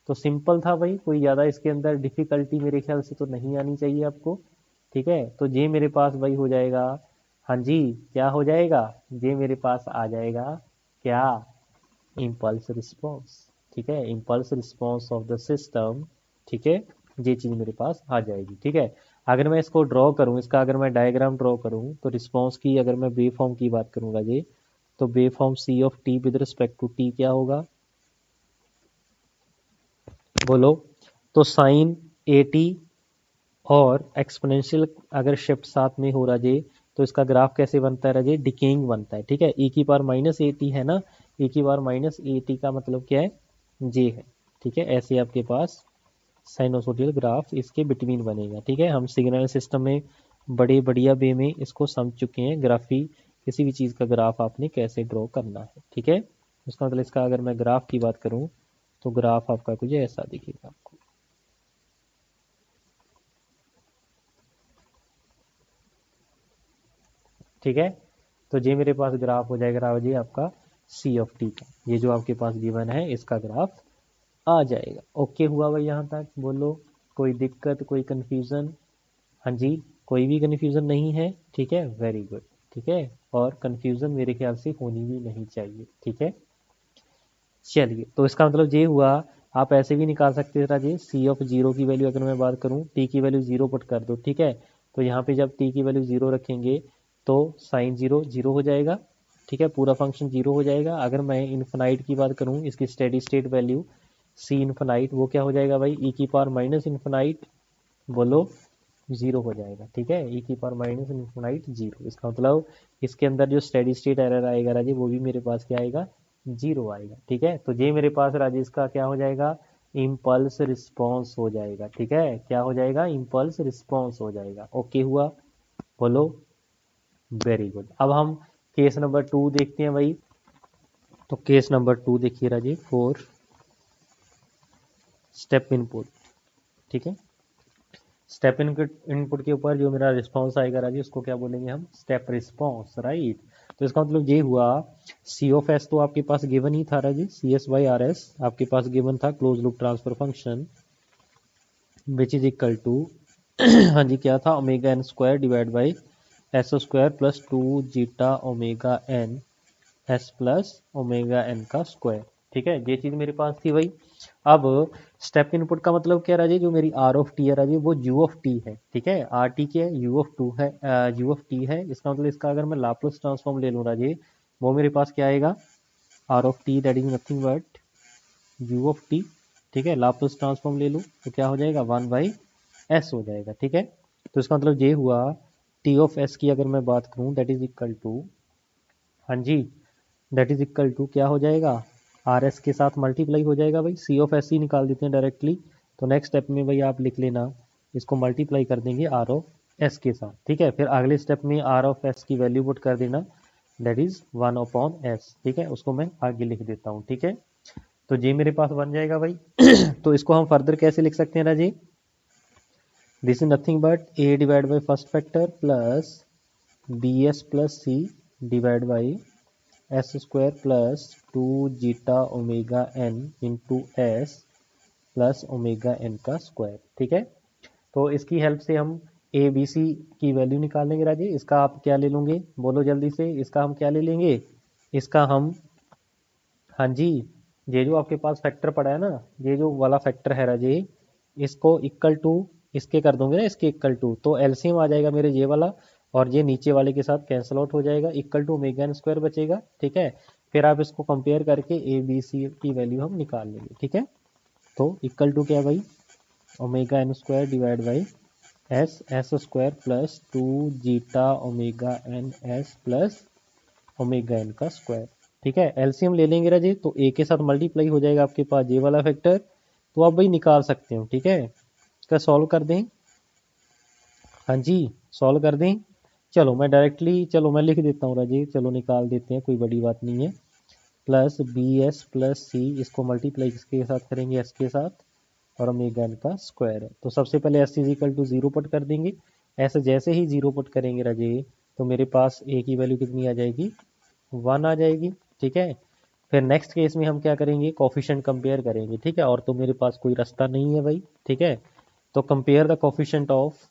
तो सिंपल था भाई, कोई ज़्यादा इसके अंदर डिफिकल्टी मेरे ख्याल से तो नहीं आनी चाहिए आपको। ठीक है, तो ये मेरे पास भाई हो जाएगा, हाँ जी क्या हो जाएगा, ये मेरे पास आ जाएगा क्या, इम्पल्स रिस्पॉन्स। ठीक है, impulse response of the system. ठीक है, ये चीज़ मेरे पास आ जाएगी। ठीक है, अगर मैं इसको ड्रॉ करूँ, इसका अगर मैं डायग्राम ड्रॉ करूँ तो रिस्पॉन्स की अगर मैं वेव फॉर्म की बात करूँगा जी, तो wave form C of T with respect to T क्या होगा, बोलो। तो साइन ए टी और एक्सपोनेंशियल अगर शिफ्ट साथ में हो रहा जे, तो इसका ग्राफ कैसे बनता है राजे, डिकेइंग बनता है। ठीक है, e की पावर माइनस ए टी है ना, e की पावर माइनस ए टी का मतलब क्या है, जे है। ठीक है, ऐसे आपके पास साइनोसोडियल ग्राफ इसके बिटवीन बनेगा। ठीक है, हम सिग्नल सिस्टम में बड़े बढ़िया वे में इसको समझ चुके हैं, ग्राफी किसी भी चीज़ का ग्राफ आपने कैसे ड्रॉ करना है। ठीक है, उसका मतलब इसका अगर मैं ग्राफ की बात करूं तो ग्राफ आपका कुछ ऐसा दिखेगा आपको। ठीक है, तो ये मेरे पास ग्राफ हो जाएगा राव जी आपका सी ऑफ टी का, ये जो आपके पास गिवन है इसका ग्राफ आ जाएगा। ओके हुआ भाई यहाँ तक, बोलो कोई दिक्कत कोई कंफ्यूजन, हाँ जी कोई भी कंफ्यूजन नहीं है। ठीक है, वेरी गुड। ठीक है, और कंफ्यूजन मेरे ख्याल से होनी भी नहीं चाहिए। ठीक है, चलिए, तो इसका मतलब ये हुआ, आप ऐसे भी निकाल सकते थे राजेश, सी ऑफ जीरो की वैल्यू अगर मैं बात करूं, टी की वैल्यू जीरो पुट कर दो। ठीक है, तो यहाँ पे जब टी की वैल्यू जीरो रखेंगे तो साइन जीरो जीरो हो जाएगा। ठीक है, पूरा फंक्शन जीरो हो जाएगा। अगर मैं इन्फिनाइट की बात करूं, इसकी steady state value C infinite, वो क्या हो जाएगा भाई, ई की पावर माइनस इन्फिनाइट, बोलो जीरो हो जाएगा। ठीक है, ई की पावर माइनस इन्फिनाइट जीरो, इसका मतलब इसके अंदर जो स्टेडी स्टेट एरर आएगा राजे, वो भी मेरे पास क्या आएगा, जीरो आएगा। ठीक है, तो ये मेरे पास राजेश का क्या हो जाएगा, इम्पल्स रिस्पॉन्स हो जाएगा। ठीक है, क्या हो जाएगा, इम्पल्स रिस्पॉन्स हो जाएगा। ओके हुआ, बोलो वेरी गुड। अब हम केस नंबर 2 देखते हैं भाई। तो केस नंबर 2 देखिए राजे, फोर स्टेप इनपुट। ठीक है, स्टेप इनपुट के ऊपर जो मेरा रिस्पॉन्स आएगा राजी, उसको क्या बोलेंगे हम, स्टेप रिस्पॉन्स, राइट। तो इसका मतलब ये हुआ, सी ऑफ एस तो आपके पास गिवन ही था राजी, C S by R S आपके पास गिवन था, close loop transfer function which is equal to हाँ जी क्या था, omega N square divide by S square plus two zeta omega N S plus omega N का स्क्वायर। ठीक है, ये चीज़ मेरे पास थी भाई। अब स्टेप इनपुट का मतलब क्या राजे, जो मेरी आर ऑफ टी है राजे, वो यू ऑफ टी है। ठीक है, आर टी क्या है, यू ऑफ टू है, यू ऑफ टी है। इसका मतलब इसका अगर मैं लाप्लास ट्रांसफॉर्म ले लूँ राजे, वो मेरे पास क्या आएगा, R of T that is nothing but U of T. ठीक है, लाप्लास ट्रांसफॉर्म ले लूँ तो क्या हो जाएगा, वन बाई एस हो जाएगा। ठीक है, तो इसका मतलब ये हुआ, टी ऑफ एस की अगर मैं बात करूँ दैट इज इक्वल टू, हाँ जी दैट इज इक्वल टू क्या हो जाएगा, आर एस के साथ मल्टीप्लाई हो जाएगा भाई, सी ऑफ एस ही निकाल देते हैं डायरेक्टली। तो नेक्स्ट स्टेप में भाई आप लिख लेना, इसको मल्टीप्लाई कर देंगे आर ऑफ एस के साथ। ठीक है, फिर अगले स्टेप में आर ऑफ एस की वैल्यू पुट कर देना, that is one upon S. ठीक है, उसको मैं आगे लिख देता हूँ। ठीक है, तो जी मेरे पास बन जाएगा भाई तो इसको हम फर्दर कैसे लिख सकते हैं राजी, this is nothing but A divide by first factor plus B S plus C divide by S square plus two zeta omega N into S plus omega N का स्क्वायर। ठीक है, तो इसकी हेल्प से हम ए बी सी की value निकाल लेंगे राजी। इसका आप क्या ले लेंगे, बोलो जल्दी से, इसका हम क्या ले लेंगे, इसका हम, हाँ जी ये जो आपके पास फैक्टर पड़ा है ना, ये जो वाला फैक्टर है राजी, इसको इक्वल टू इसके कर दोगे ना, इसके इक्वल टू, तो एलसीएम आ जाएगा मेरे ये वाला, और ये नीचे वाले के साथ कैंसिल आउट हो जाएगा, equal to omega N square बचेगा। ठीक है, फिर आप इसको कंपेयर करके ए बी सी की वैल्यू हम निकाल लेंगे। ठीक है, तो इक्वल टू क्या भाई, omega N square divide by S S square plus two zeta omega N S plus omega N का स्क्वायर। ठीक है, एलसीएम ले लेंगे राजी, तो ए के साथ मल्टीप्लाई हो जाएगा आपके पास ये वाला फैक्टर, तो आप भाई निकाल सकते हो। ठीक है, इसका सॉल्व कर दें, हाँ जी, सॉल्व कर दें। चलो मैं डायरेक्टली, चलो मैं लिख देता हूँ राजी, चलो निकाल देते हैं, कोई बड़ी बात नहीं है। प्लस बी एस प्लस सी, इसको मल्टीप्लाई किसके साथ करेंगे, एस के साथ, और ओमेगा एन का स्क्वायर है। तो सबसे पहले S is equal to zero put कर देंगे। ऐसे जैसे ही जीरो पुट करेंगे राजे, तो मेरे पास ए की वैल्यू कितनी आ जाएगी, वन आ जाएगी। ठीक है, फिर नेक्स्ट केस में हम क्या करेंगे, कोफिशिएंट कंपेयर करेंगे। ठीक है, और तो मेरे पास कोई रास्ता नहीं है भाई। ठीक है, तो compare the coefficient of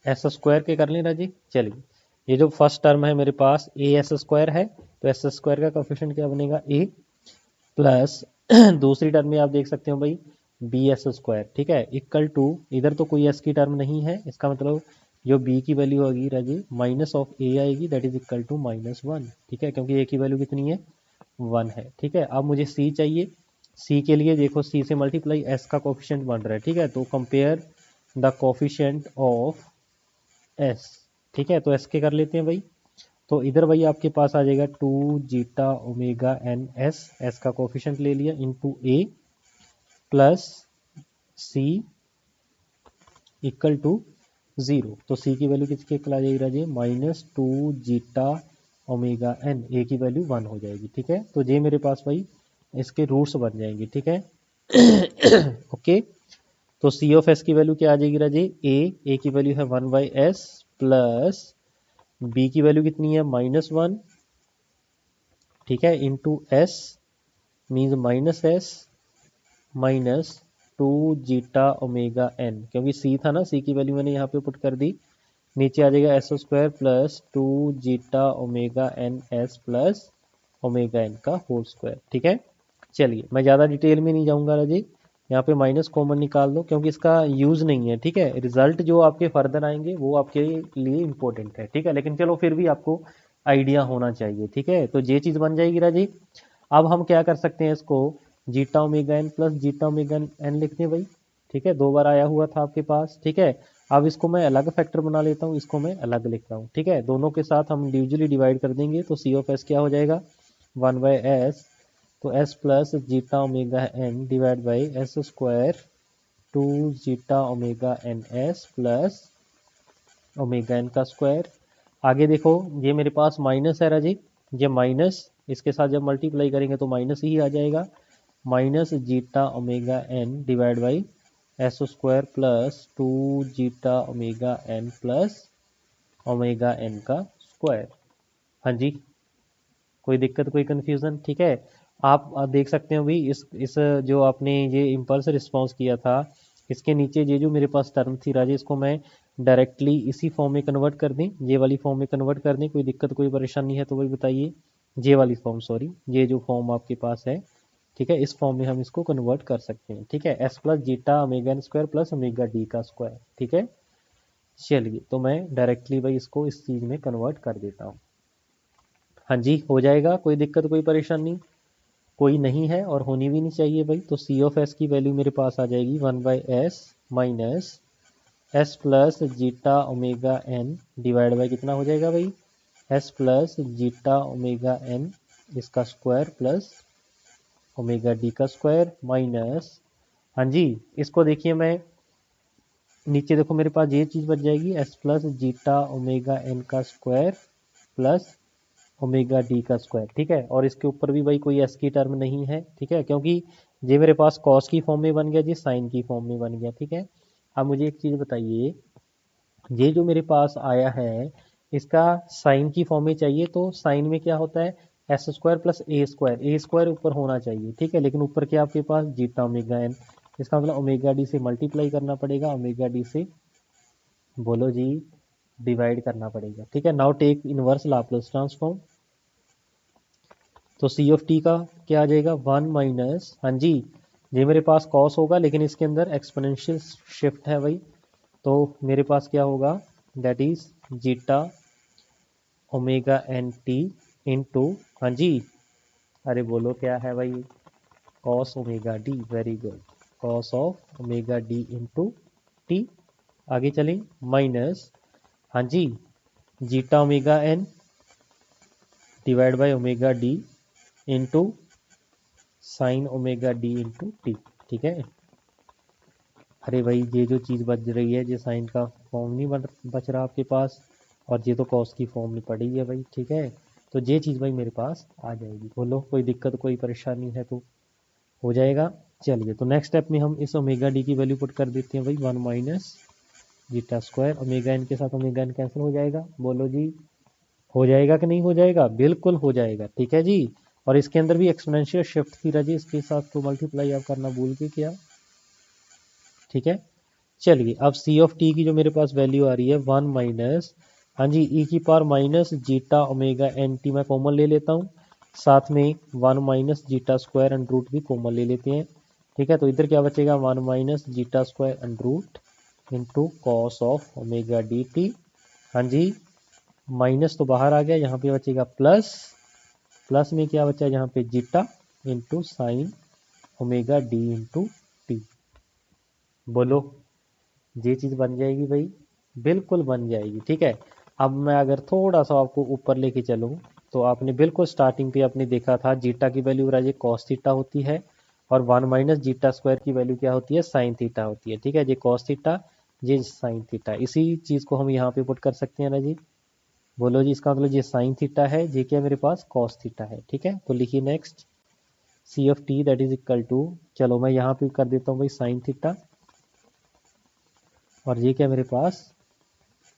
s square के कर लें राजी। चलिए, ये जो फर्स्ट टर्म है मेरे पास ए एस स्क्वायर है, तो एस स्क्वायर का कोफिशिएंट क्या बनेगा, ए, प्लस दूसरी टर्म में आप देख सकते हो भाई बी एस स्क्वायर। ठीक है, इक्वल टू, इधर तो कोई एस की टर्म नहीं है, इसका मतलब जो बी की वैल्यू होगी राजी माइनस ऑफ ए आएगी, that is equal to minus one. ठीक है, क्योंकि ए की वैल्यू कितनी है, वन है। ठीक है, अब मुझे सी चाहिए। सी के लिए देखो, सी से मल्टीप्लाई एस का कोफिशिएंट बन रहा है। ठीक है, तो compare the coefficient of S. ठीक है, तो एस के कर लेते हैं भाई। तो इधर भाई आपके पास आ जाएगा two zeta omega N S, S का कोफिशिएंट ले लिया, into A plus C equal to zero. तो सी की वैल्यू किसके इक्वल आ जाएगी Raje, minus two zeta omega N, A की वैल्यू वन हो जाएगी। ठीक है, तो ये मेरे पास भाई इसके रूट्स बन जाएंगे। ठीक है ओके, तो सी ऑफ एस की वैल्यू क्या आ जाएगी राजे, ए की वैल्यू है one by S, plus B की वैल्यू कितनी है, माइनस वन। ठीक है, into S means minus S minus two zeta omega N, क्योंकि सी था ना, सी की वैल्यू मैंने यहाँ पे पुट कर दी। नीचे आ जाएगा S square plus two zeta omega N S plus omega N का होल स्क्वायर। ठीक है, चलिए मैं ज़्यादा डिटेल में नहीं जाऊँगा राजी, यहाँ पे माइनस कॉमन निकाल दो, क्योंकि इसका यूज़ नहीं है। ठीक है, रिजल्ट जो आपके फर्दर आएंगे वो आपके लिए इंपॉर्टेंट है। ठीक है, लेकिन चलो फिर भी आपको आइडिया होना चाहिए। ठीक है, तो ये चीज़ बन जाएगी राजी। अब हम क्या कर सकते हैं, इसको zeta omega N plus zeta omega N लिखते हैं भाई। ठीक है, दो बार आया हुआ था आपके पास। ठीक है, अब इसको मैं अलग फैक्टर बना लेता हूँ, इसको मैं अलग लिखता हूँ। ठीक है, दोनों के साथ हम इंडिविजुअली डिवाइड कर देंगे, तो सी ऑफ एस क्या हो जाएगा, वन बाई एस, तो S plus zeta omega N divide by S square two zeta omega N S plus omega N का स्क्वायर। आगे देखो, ये मेरे पास माइनस है राजी, ये माइनस इसके साथ जब मल्टीप्लाई करेंगे तो माइनस ही आ जाएगा, minus zeta omega N divide by S square plus two zeta omega N plus omega N का स्क्वायर। हाँ जी, कोई दिक्कत, कोई कंफ्यूजन। ठीक है, आप देख सकते हो भी इस जो आपने ये इम्पल्स रिस्पॉन्स किया था, इसके नीचे ये जो मेरे पास टर्म थी राजे, इसको मैं डायरेक्टली इसी फॉर्म में कन्वर्ट कर दें, ये वाली फॉर्म में कन्वर्ट कर दें, कोई दिक्कत कोई परेशानी है तो वही बताइए। ये वाली फॉर्म, सॉरी, ये जो फॉर्म आपके पास है, ठीक है, इस फॉर्म में हम इसको कन्वर्ट कर सकते हैं। ठीक है, S plus zeta omega N square plus omega D का स्क्वायर। ठीक है, चलिए तो मैं डायरेक्टली भाई इसको इस चीज़ में कन्वर्ट कर देता हूँ। हाँ जी, हो जाएगा, कोई दिक्कत कोई परेशानी कोई नहीं है, और होनी भी नहीं चाहिए भाई। तो सी ऑफ एस की वैल्यू मेरे पास आ जाएगी one by S minus S plus zeta omega N divide by कितना हो जाएगा भाई, S plus zeta omega N इसका स्क्वायर प्लस ओमेगा डी का स्क्वायर माइनस, हाँ जी, इसको देखिए मैं नीचे देखो, मेरे पास ये चीज़ बच जाएगी, S plus zeta omega N का स्क्वायर प्लस ओमेगा डी का स्क्वायर। ठीक है, और इसके ऊपर भी भाई कोई एस की टर्म नहीं है। ठीक है, क्योंकि ये मेरे पास कॉस की फॉर्म में बन गया, जी साइन की फॉर्म में बन गया। ठीक है, अब मुझे एक चीज़ बताइए, ये जो मेरे पास आया है इसका साइन की फॉर्म में चाहिए, तो साइन में क्या होता है, एस स्क्वायर प्लस ए स्क्वायर ऊपर होना चाहिए। ठीक है, लेकिन ऊपर क्या आपके पास जीटा ओमेगा एन, इसका मतलब ओमेगा डी से मल्टीप्लाई करना पड़ेगा, ओमेगा डी से बोलो जी डिवाइड करना पड़ेगा। ठीक है, now take inverse Laplace transform, तो सी ऑफ टी का क्या आ जाएगा, वन माइनस, हाँ जी, ये मेरे पास कॉस होगा लेकिन इसके अंदर एक्सपोनेंशियल शिफ्ट है भाई, तो मेरे पास क्या होगा, that is zeta omega N T into, हाँ जी, अरे बोलो क्या है भाई, cos omega D, very good, cos of omega D into T. आगे चलें, माइनस, हाँ ji, zeta omega N divide by omega D into sine omega D into T. ठीक है, अरे भाई ये जो चीज़ बच रही है, ये साइन का फॉर्म नहीं बच रहा आपके पास, और ये तो कॉस की फॉर्म में पड़ी है भाई। ठीक है, तो ये चीज़ भाई मेरे पास आ जाएगी। बोलो कोई दिक्कत कोई परेशानी है तो हो जाएगा। चलिए, तो नेक्स्ट स्टेप में हम इस ओमेगा डी की वैल्यू पुट कर देते हैं भाई, 1 minus zeta square, omega N के साथ ओमेगा एन कैंसिल हो जाएगा। बोलो जी, हो जाएगा कि नहीं हो जाएगा? बिल्कुल हो जाएगा। ठीक है जी, और इसके अंदर भी एक्सपोनेंशियल शिफ्ट थी राजी, इसके साथ तो मल्टीप्लाई आप करना भूल के क्या। ठीक है, चलिए अब सी ऑफ टी की जो मेरे पास वैल्यू आ रही है 1 माइनस, हाँ जी, ई की power minus zeta omega N T मैं कॉमन ले लेता हूँ, साथ में 1 minus zeta square and root भी कॉमन ले लेते हैं। ठीक है, तो इधर क्या बचेगा, 1 minus zeta square and root into cos of omega D T. हाँ जी, माइनस तो बाहर आ गया, यहाँ पे बचेगा प्लस, प्लस में क्या बचा यहाँ पे zeta into sine omega D into T. बोलो ये चीज़ बन जाएगी भाई, बिल्कुल बन जाएगी। ठीक है, अब मैं अगर थोड़ा सा आपको ऊपर लेके चलूँ, तो आपने बिल्कुल स्टार्टिंग पे आपने देखा था जीटा की वैल्यू राजे कॉस थीटा होती है, और 1 माइनस जीटा स्क्वायर की वैल्यू क्या होती है, साइन थीटा होती है। ठीक है, ये कॉस थीटा, ये साइन थीटा, इसी चीज़ को हम यहाँ पे पुट कर सकते हैं ना जी। बोलो जी, इसका मतलब ये साइन थीटा है, ये क्या मेरे पास कॉस थीटा है। ठीक है, तो लिखिए next, C of T that is equal to, चलो मैं यहाँ पे कर देता हूँ भाई साइन थीटा, और ये क्या मेरे पास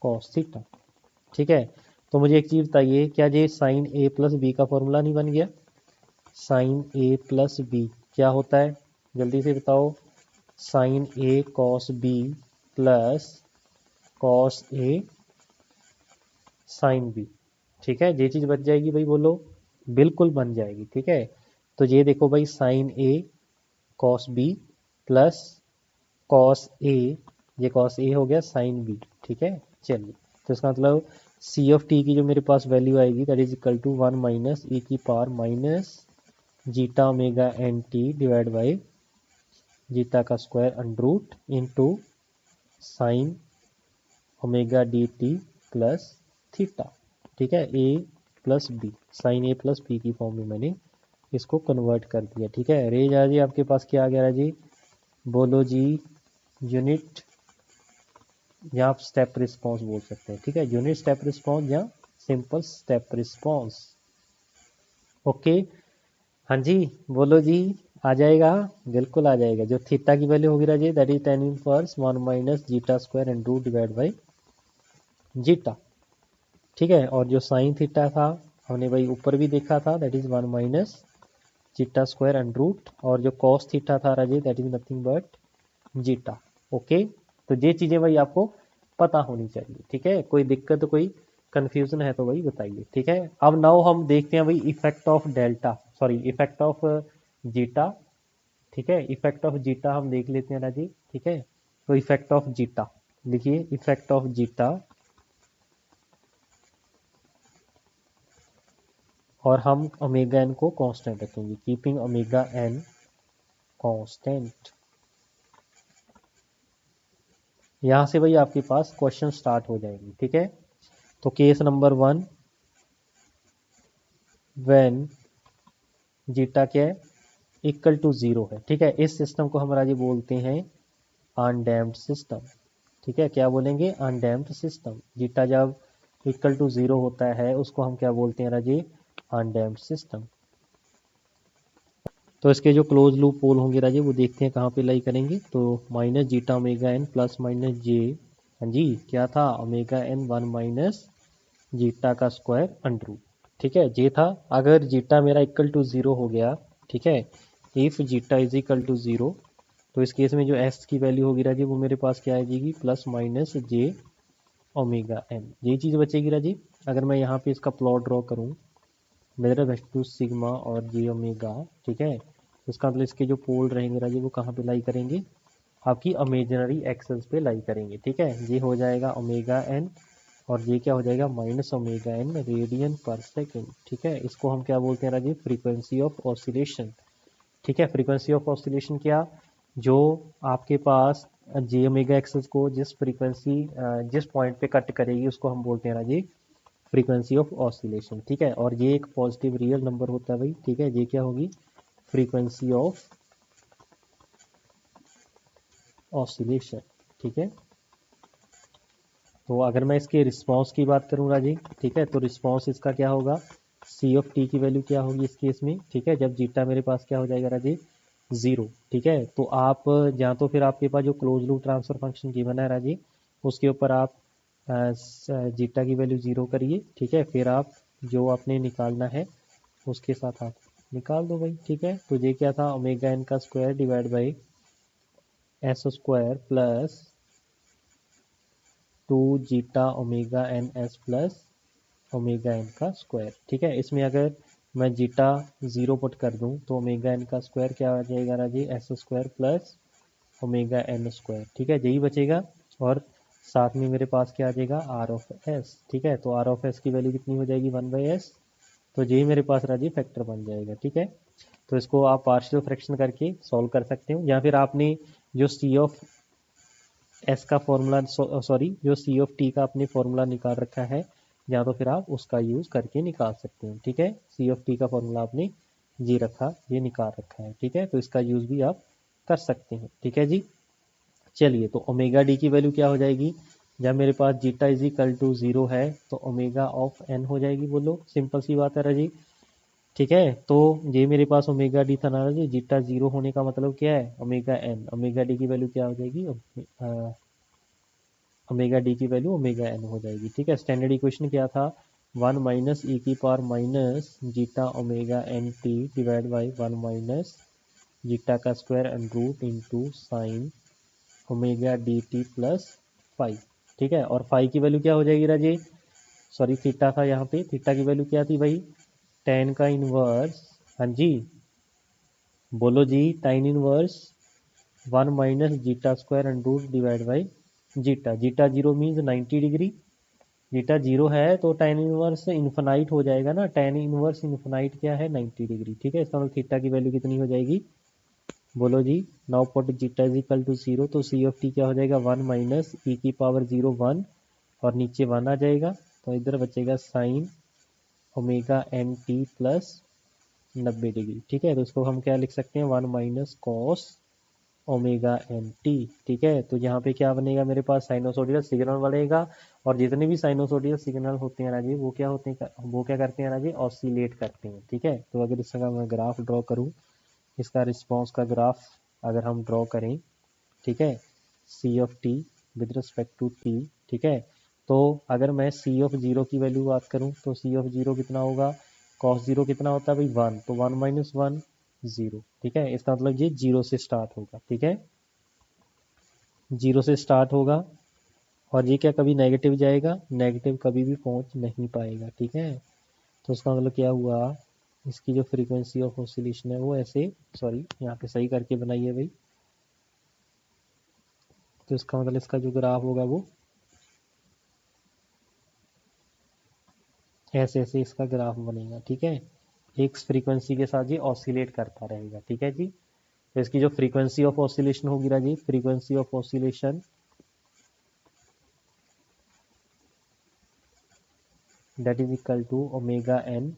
कॉस थीटा। ठीक है, तो मुझे एक चीज़ बताइए, क्या ये साइन ए प्लस बी का फॉर्मूला नहीं बन गया? साइन ए प्लस बी क्या होता है, जल्दी से बताओ। Sign A cos B plus cos A sine B. ठीक है, ये चीज़ बच जाएगी भाई, बोलो बिल्कुल बन जाएगी। ठीक है, तो ये देखो भाई, sign A cos B plus cos A, ये कॉस ए हो गया साइन बी। ठीक है, चलिए, तो इसका मतलब सी ऑफ टी की जो मेरे पास वैल्यू आएगी that is equal to 1 minus ई की power minus zeta omega N T divide by zeta का square under root into sine omega D T plus theta. ठीक है, a plus b, sine a plus B की form में मैंने इसको convert कर दिया। ठीक है, रेज आ जी आपके पास क्या आ गया जी, बोलो जी, यूनिट या आप स्टेप रिस्पॉन्स बोल सकते हैं। ठीक है, यूनिट स्टेप रिस्पॉन्स या सिंपल स्टेप रिस्पॉन्स। ओके, हाँ जी, बोलो जी, आ जाएगा, बिल्कुल आ जाएगा। जो थीटा की वैल्यू होगी राजे that is tan inverse 1 minus zeta square and root divide by zeta. ठीक है, और जो साइन थीटा था हमने भाई ऊपर भी देखा था that is 1 minus zeta square and root, और जो कॉस थीटा था राजे that is nothing but zeta. Okay, तो ये चीज़ें भाई आपको पता होनी चाहिए। ठीक है, कोई दिक्कत कोई कंफ्यूजन है तो भाई बताइए। ठीक है, अब नाउ हम देखते हैं भाई effect of delta, sorry effect of zeta. ठीक है, इफेक्ट ऑफ जीटा हम देख लेते हैं ना जी। ठीक है, तो इफेक्ट ऑफ जीटा लिखिए, इफेक्ट ऑफ जीटा, और हम ओमेगा एन को कांस्टेंट रखेंगे, कीपिंग ओमेगा एन कांस्टेंट। यहाँ से भाई आपके पास क्वेश्चन स्टार्ट हो जाएंगे। ठीक है, तो केस नंबर 1, व्हेन जीटा क्या है, इक्वल टू जीरो है। ठीक है, इस सिस्टम को हम राजी बोलते हैं अनडैम्प्ड सिस्टम। ठीक है, क्या बोलेंगे, अनडैम्प्ड सिस्टम। जीटा जब इक्वल टू जीरो होता है उसको हम क्या बोलते हैं राजी, अनडैम्प्ड सिस्टम। तो इसके जो क्लोज लूप पोल होंगे राजे वो देखते हैं कहाँ पे लाई करेंगे, तो minus zeta omega N plus minus j, हाँ जी, क्या था, ओमेगा एन 1 माइनस जीटा का स्क्वायर अंडर रूट। ठीक है, ये था, अगर जीटा मेरा इक्वल टू जीरो हो गया, ठीक है, if zeta is equal to zero, तो इस केस में जो एस की वैल्यू होगी राजी वो मेरे पास क्या आ जाएगी, प्लस माइनस जे ओमेगा एन, यही चीज़ बचेगी राजी। अगर मैं यहाँ पे इसका प्लॉट ड्रॉ करूँ मेरा टू सिग्मा और जे ओमेगा, ठीक है, तो इसका मतलब इसके जो पोल रहेंगे राजी वो कहाँ पे लाई करेंगे, आपकी इमेजिनरी एक्सेस पे लाई करेंगे। ठीक है, ये हो जाएगा ओमेगा एन, और ये क्या हो जाएगा, minus omega N radian per second. ठीक है, इसको हम क्या बोलते हैं राजीव, फ्रीक्वेंसी ऑफ ऑसिलेशन। ठीक है, फ्रीक्वेंसी ऑफ ऑसिलेशन क्या, जो आपके पास जे ओमेगा एक्सेस को जिस फ्रीक्वेंसी जिस पॉइंट पे कट करेगी उसको हम बोलते हैं राजीव फ्रीक्वेंसी ऑफ ऑसिलेशन। ठीक है, और ये एक पॉजिटिव रियल नंबर होता है भाई। ठीक है, ये क्या होगी, फ्रीक्वेंसी ऑफ ऑसिलेशन। ठीक है, तो अगर मैं इसके रिस्पांस की बात करूँ राजी, ठीक है, तो रिस्पांस इसका क्या होगा, सी ऑफ टी की वैल्यू क्या होगी इस केस में, ठीक है, जब जीटा मेरे पास क्या हो जाएगा राजी, जीरो। ठीक है, तो आप या तो फिर आपके पास जो close loop transfer function given है राजी, उसके ऊपर आप जीटा की वैल्यू जीरो करिए। ठीक है, फिर आप जो आपने निकालना है उसके साथ आप निकाल दो भाई। ठीक है, तो ये क्या था, ओमेगा एन का square divide by S square plus 2 zeta omega N S plus omega N का स्क्वायर। ठीक है, इसमें अगर मैं जीटा जीरो पुट कर दूं तो ओमेगा एन का स्क्वायर क्या आ जाएगा राजी, S square plus omega N square. ठीक है, यही बचेगा, और साथ में मेरे पास क्या आ जाएगा, आर ऑफ एस। ठीक है, तो आर ऑफ एस की वैल्यू कितनी हो जाएगी, 1/s, तो यही मेरे पास राजी फैक्टर बन जाएगा। ठीक है, तो इसको आप पार्शियल फ्रैक्शन करके सॉल्व कर सकते हो, या फिर आपने जो सी ऑफ एस का फॉर्मूला, सॉरी जो सी ऑफ टी का आपने फॉर्मूला निकाल रखा है, या तो फिर आप उसका यूज़ करके निकाल सकते हैं। ठीक है, सी ऑफ टी का फॉर्मूला आपने ये रखा, ये निकाल रखा है। ठीक है, तो इसका यूज़ भी आप कर सकते हैं। ठीक है जी, चलिए, तो ओमेगा डी की वैल्यू क्या हो जाएगी, जब मेरे पास zeta is equal to zero है तो ओमेगा ऑफ एन हो जाएगी। बोलो, सिंपल सी बात है राजी। ठीक है, तो ये मेरे पास ओमेगा डी था ना राजी, जीटा जीरो होने का मतलब क्या है, ओमेगा एन, ओमेगा डी की वैल्यू क्या हो जाएगी, ओमेगा डी की वैल्यू ओमेगा एन हो जाएगी। ठीक है, स्टैंडर्ड इक्वेशन क्या था, 1 माइनस ई की power minus zeta omega N T divide by 1 minus zeta का square and root into sine omega D T plus five. ठीक है, और फाइव की वैल्यू क्या हो जाएगी राजे, सॉरी थीटा था यहाँ पे, थीटा की वैल्यू क्या थी भाई, टेन का इनवर्स, हाँ जी बोलो जी, tan inverse 1 minus zeta square and root divide by zeta, zeta zero means 90 degree, zeta zero है तो टेन इनवर्स इन्फिनाइट हो जाएगा ना, टेन इनवर्स इन्फिनाइट क्या है, 90 डिग्री। ठीक है, इसका मतलब थीटा की वैल्यू कितनी हो जाएगी, बोलो जी, now put zeta is equal to zero, तो सी ऑफ टी क्या हो जाएगा, 1 माइनस ई की पावर जीरो 1, और नीचे 1 आ जाएगा, तो इधर बचेगा sine omega N T plus 90 degree. ठीक है, तो इसको हम क्या लिख सकते हैं, 1 minus cos omega N T. ठीक है, तो यहाँ पे क्या बनेगा, मेरे पास साइनोसोडियल सिग्नल बनेगा, और जितने भी साइनोसोडियल सिग्नल होते हैं राजी, वो क्या होते हैं, वो क्या करते हैं राजी, ऑसिलेट करते हैं। ठीक है, तो अगर इसका मैं ग्राफ ड्रॉ करूँ, इसका रिस्पॉन्स का ग्राफ अगर हम ड्रॉ करें, ठीक है, c of T with respect to t. ठीक है, तो अगर मैं सी ऑफ जीरो की वैल्यू बात करूं तो सी ऑफ जीरो कितना होगा, कॉस जीरो कितना होता है भाई, 1, तो 1 माइनस 1 जीरो। ठीक है, इसका मतलब ये जीरो से स्टार्ट होगा। ठीक है, जीरो से स्टार्ट होगा, और ये क्या कभी नेगेटिव जाएगा, नेगेटिव कभी भी पहुंच नहीं पाएगा। ठीक है, तो इसका मतलब क्या हुआ, इसकी जो फ्रीक्वेंसी ऑफ ऑसिलेशन है वो ऐसे, सॉरी यहाँ पे सही करके बनाइए भाई, तो इसका मतलब इसका जो ग्राफ होगा वो ऐसे ऐसे इसका ग्राफ बनेगा। ठीक है, एक फ्रीक्वेंसी के साथ ये ऑसिलेट करता रहेगा। ठीक है जी, तो इसकी जो फ्रीक्वेंसी ऑफ ऑसिलेशन होगी राजी, frequency of oscillation that is equal to omega N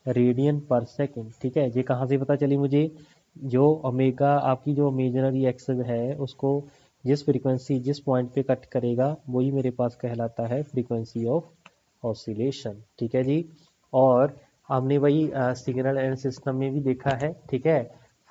radian per second. ठीक है, ये कहाँ से पता चली मुझे, जो ओमेगा आपकी जो इमेजिनरी एक्सिस है उसको जिस फ्रीक्वेंसी जिस पॉइंट पे कट करेगा वही मेरे पास कहलाता है फ्रीक्वेंसी ऑफ ऑसिलेशन। ठीक है जी, और हमने वही सिग्नल एंड सिस्टम में भी देखा है। ठीक है,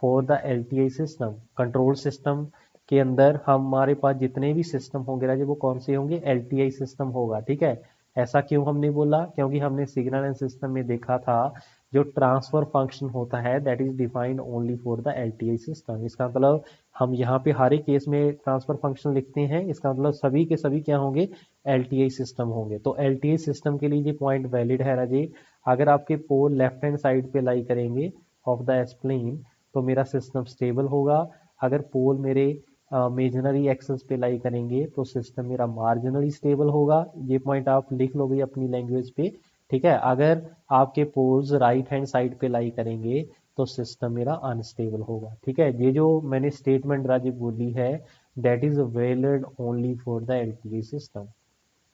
for the LTI system, control system के अंदर हमारे पास जितने भी सिस्टम होंगे राजे, वो कौन से होंगे, एलटीआई सिस्टम होगा। ठीक है, ऐसा क्यों हमने बोला, क्योंकि हमने सिग्नल एंड सिस्टम में देखा था जो ट्रांसफर फंक्शन होता है that is defined only for the LTI system. इसका मतलब हम यहाँ पे हर एक केस में ट्रांसफर फंक्शन लिखते हैं, इसका मतलब सभी के सभी क्या होंगे, एलटीआई सिस्टम होंगे। तो एलटीआई सिस्टम के लिए ये पॉइंट वैलिड है राजे, अगर आपके पोल लेफ्ट हैंड साइड पे लाई करेंगे ऑफ द एस्प्लेन तो मेरा सिस्टम स्टेबल होगा, अगर पोल मेरे इमेजिनरी एक्सेस पे लाई करेंगे तो सिस्टम मेरा मार्जिनली स्टेबल होगा। ये पॉइंट आप लिख लो भाई अपनी लैंग्वेज पे। ठीक है, अगर आपके पोल्स राइट हैंड साइड पे लाई करेंगे तो सिस्टम मेरा अनस्टेबल होगा। ठीक है, ये जो मैंने स्टेटमेंट राजीव बोली है that is valid only for the LTI system,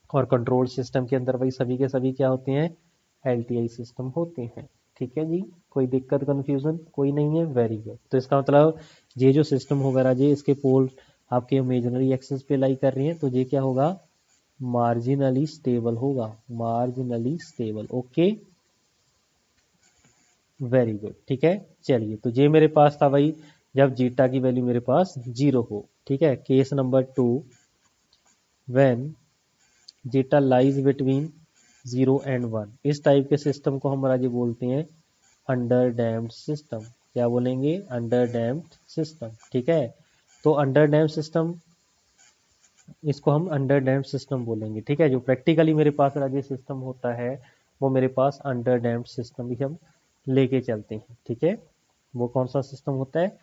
और कंट्रोल सिस्टम के अंदर भाई सभी के सभी क्या होते हैं, एलटीआई सिस्टम होते हैं। ठीक है जी, कोई दिक्कत कन्फ्यूजन कोई नहीं है, वेरी गुड। तो इसका मतलब ये जो सिस्टम होगा राजे, इसके पोल आपके इमेजिनरी एक्सिस पे लाई कर रही हैं, तो ये क्या होगा, मार्जिनली स्टेबल होगा, marginally stable. Okay very good, ठीक है। चलिए, तो ये मेरे पास था भाई जब जीटा की वैल्यू मेरे पास 0 हो, ठीक है। Case number 2, when zeta lies between 0 and 1, इस टाइप के सिस्टम को हम राजे बोलते हैं अंडर डैम्प्ड सिस्टम। क्या बोलेंगे, अंडर डैम्प्ड सिस्टम, ठीक है। तो अंडर डैम्प्ड सिस्टम, इसको हम अंडर डैम्प्ड सिस्टम बोलेंगे, ठीक है। जो प्रैक्टिकली मेरे पास राजे सिस्टम होता है वो मेरे पास अंडर डैम्प्ड सिस्टम ही हम लेके चलते हैं, ठीक है। वो कौन सा सिस्टम होता है,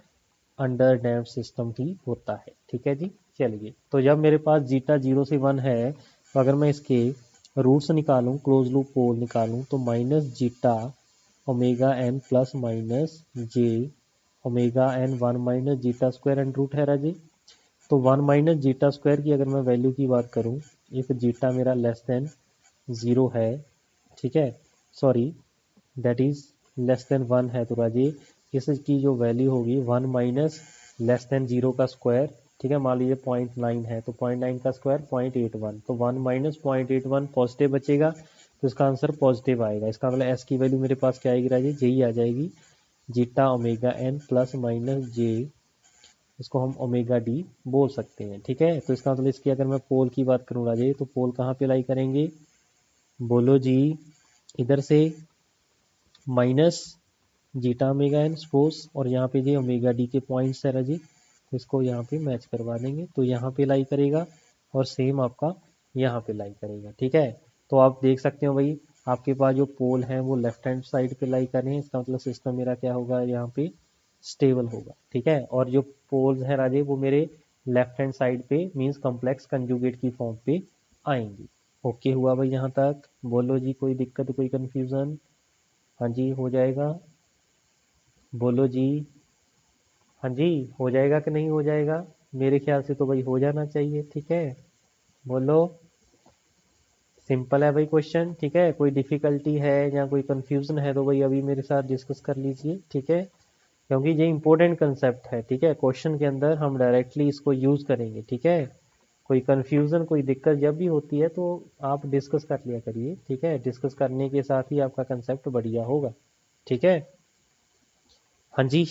अंडर डैम्प्ड सिस्टम ही होता है, ठीक है जी। चलिए, तो जब मेरे पास जीटा 0 से 1 है, तो अगर मैं इसके रूट्स निकालूं, क्लोज लूप पोल निकालूं, तो minus zeta omega N plus minus J omega N 1 minus zeta square and root है राजी। तो 1 माइनस जीटा स्क्वायर की अगर मैं वैल्यू की बात करूं, इफ जीटा मेरा लेस देन 0 है, ठीक है, sorry that is less than 1 है, तो राजी इसकी जो वैल्यू होगी 1 माइनस लेस देन 0 का स्क्वायर, ठीक है। मान लीजिए 0.9 है, तो 0.9 का स्क्वायर 0.81, तो 1 माइनस 0.81 पॉजिटिव बचेगा, तो इसका आंसर पॉजिटिव आएगा। इसका मतलब एस की वैल्यू मेरे पास क्या आएगी राजी, यही आ जाएगी, zeta omega N plus minus j, इसको हम ओमेगा डी बोल सकते हैं, ठीक है। तो इसका मतलब इसकी अगर मैं पोल की बात करूँ राजे, तो पोल कहाँ पे लाई करेंगे, बोलो जी, इधर से minus zeta omega N suppose, और यहाँ पे जो ओमेगा डी के पॉइंट्स है राजी, तो इसको यहाँ पे मैच करवा देंगे, तो यहाँ पे लाई करेगा, और सेम आपका यहाँ पे लाई करेगा, ठीक है। तो आप देख सकते हो भाई, आपके पास जो पोल है वो लेफ्ट हैंड साइड पे लाई कर रहे हैं, इसका मतलब सिस्टम मेरा क्या होगा, यहाँ पे स्टेबल होगा, ठीक है। और जो पोल्स हैं राजे वो मेरे लेफ्ट हैंड साइड पे मींस कॉम्प्लेक्स कंजुगेट की फॉर्म पे आएंगी। ओके हुआ भाई यहाँ तक, बोलो जी कोई दिक्कत कोई कंफ्यूजन, हाँ जी हो जाएगा, बोलो जी, हाँ जी हो जाएगा कि नहीं हो जाएगा, मेरे ख्याल से तो भाई हो जाना चाहिए, ठीक है। बोलो, सिंपल है भाई क्वेश्चन, ठीक है। कोई डिफिकल्टी है या कोई कंफ्यूजन है तो भाई अभी मेरे साथ डिस्कस कर लीजिए, ठीक है, क्योंकि ये इंपॉर्टेंट कंसेप्ट है, ठीक है। क्वेश्चन के अंदर हम डायरेक्टली इसको यूज करेंगे, ठीक है। कोई कंफ्यूजन कोई दिक्कत जब भी होती है तो आप डिस्कस कर लिया करिए, ठीक है। डिस्कस करने के साथ ही आपका कंसेप्ट बढ़िया होगा, ठीक है। हाँ जी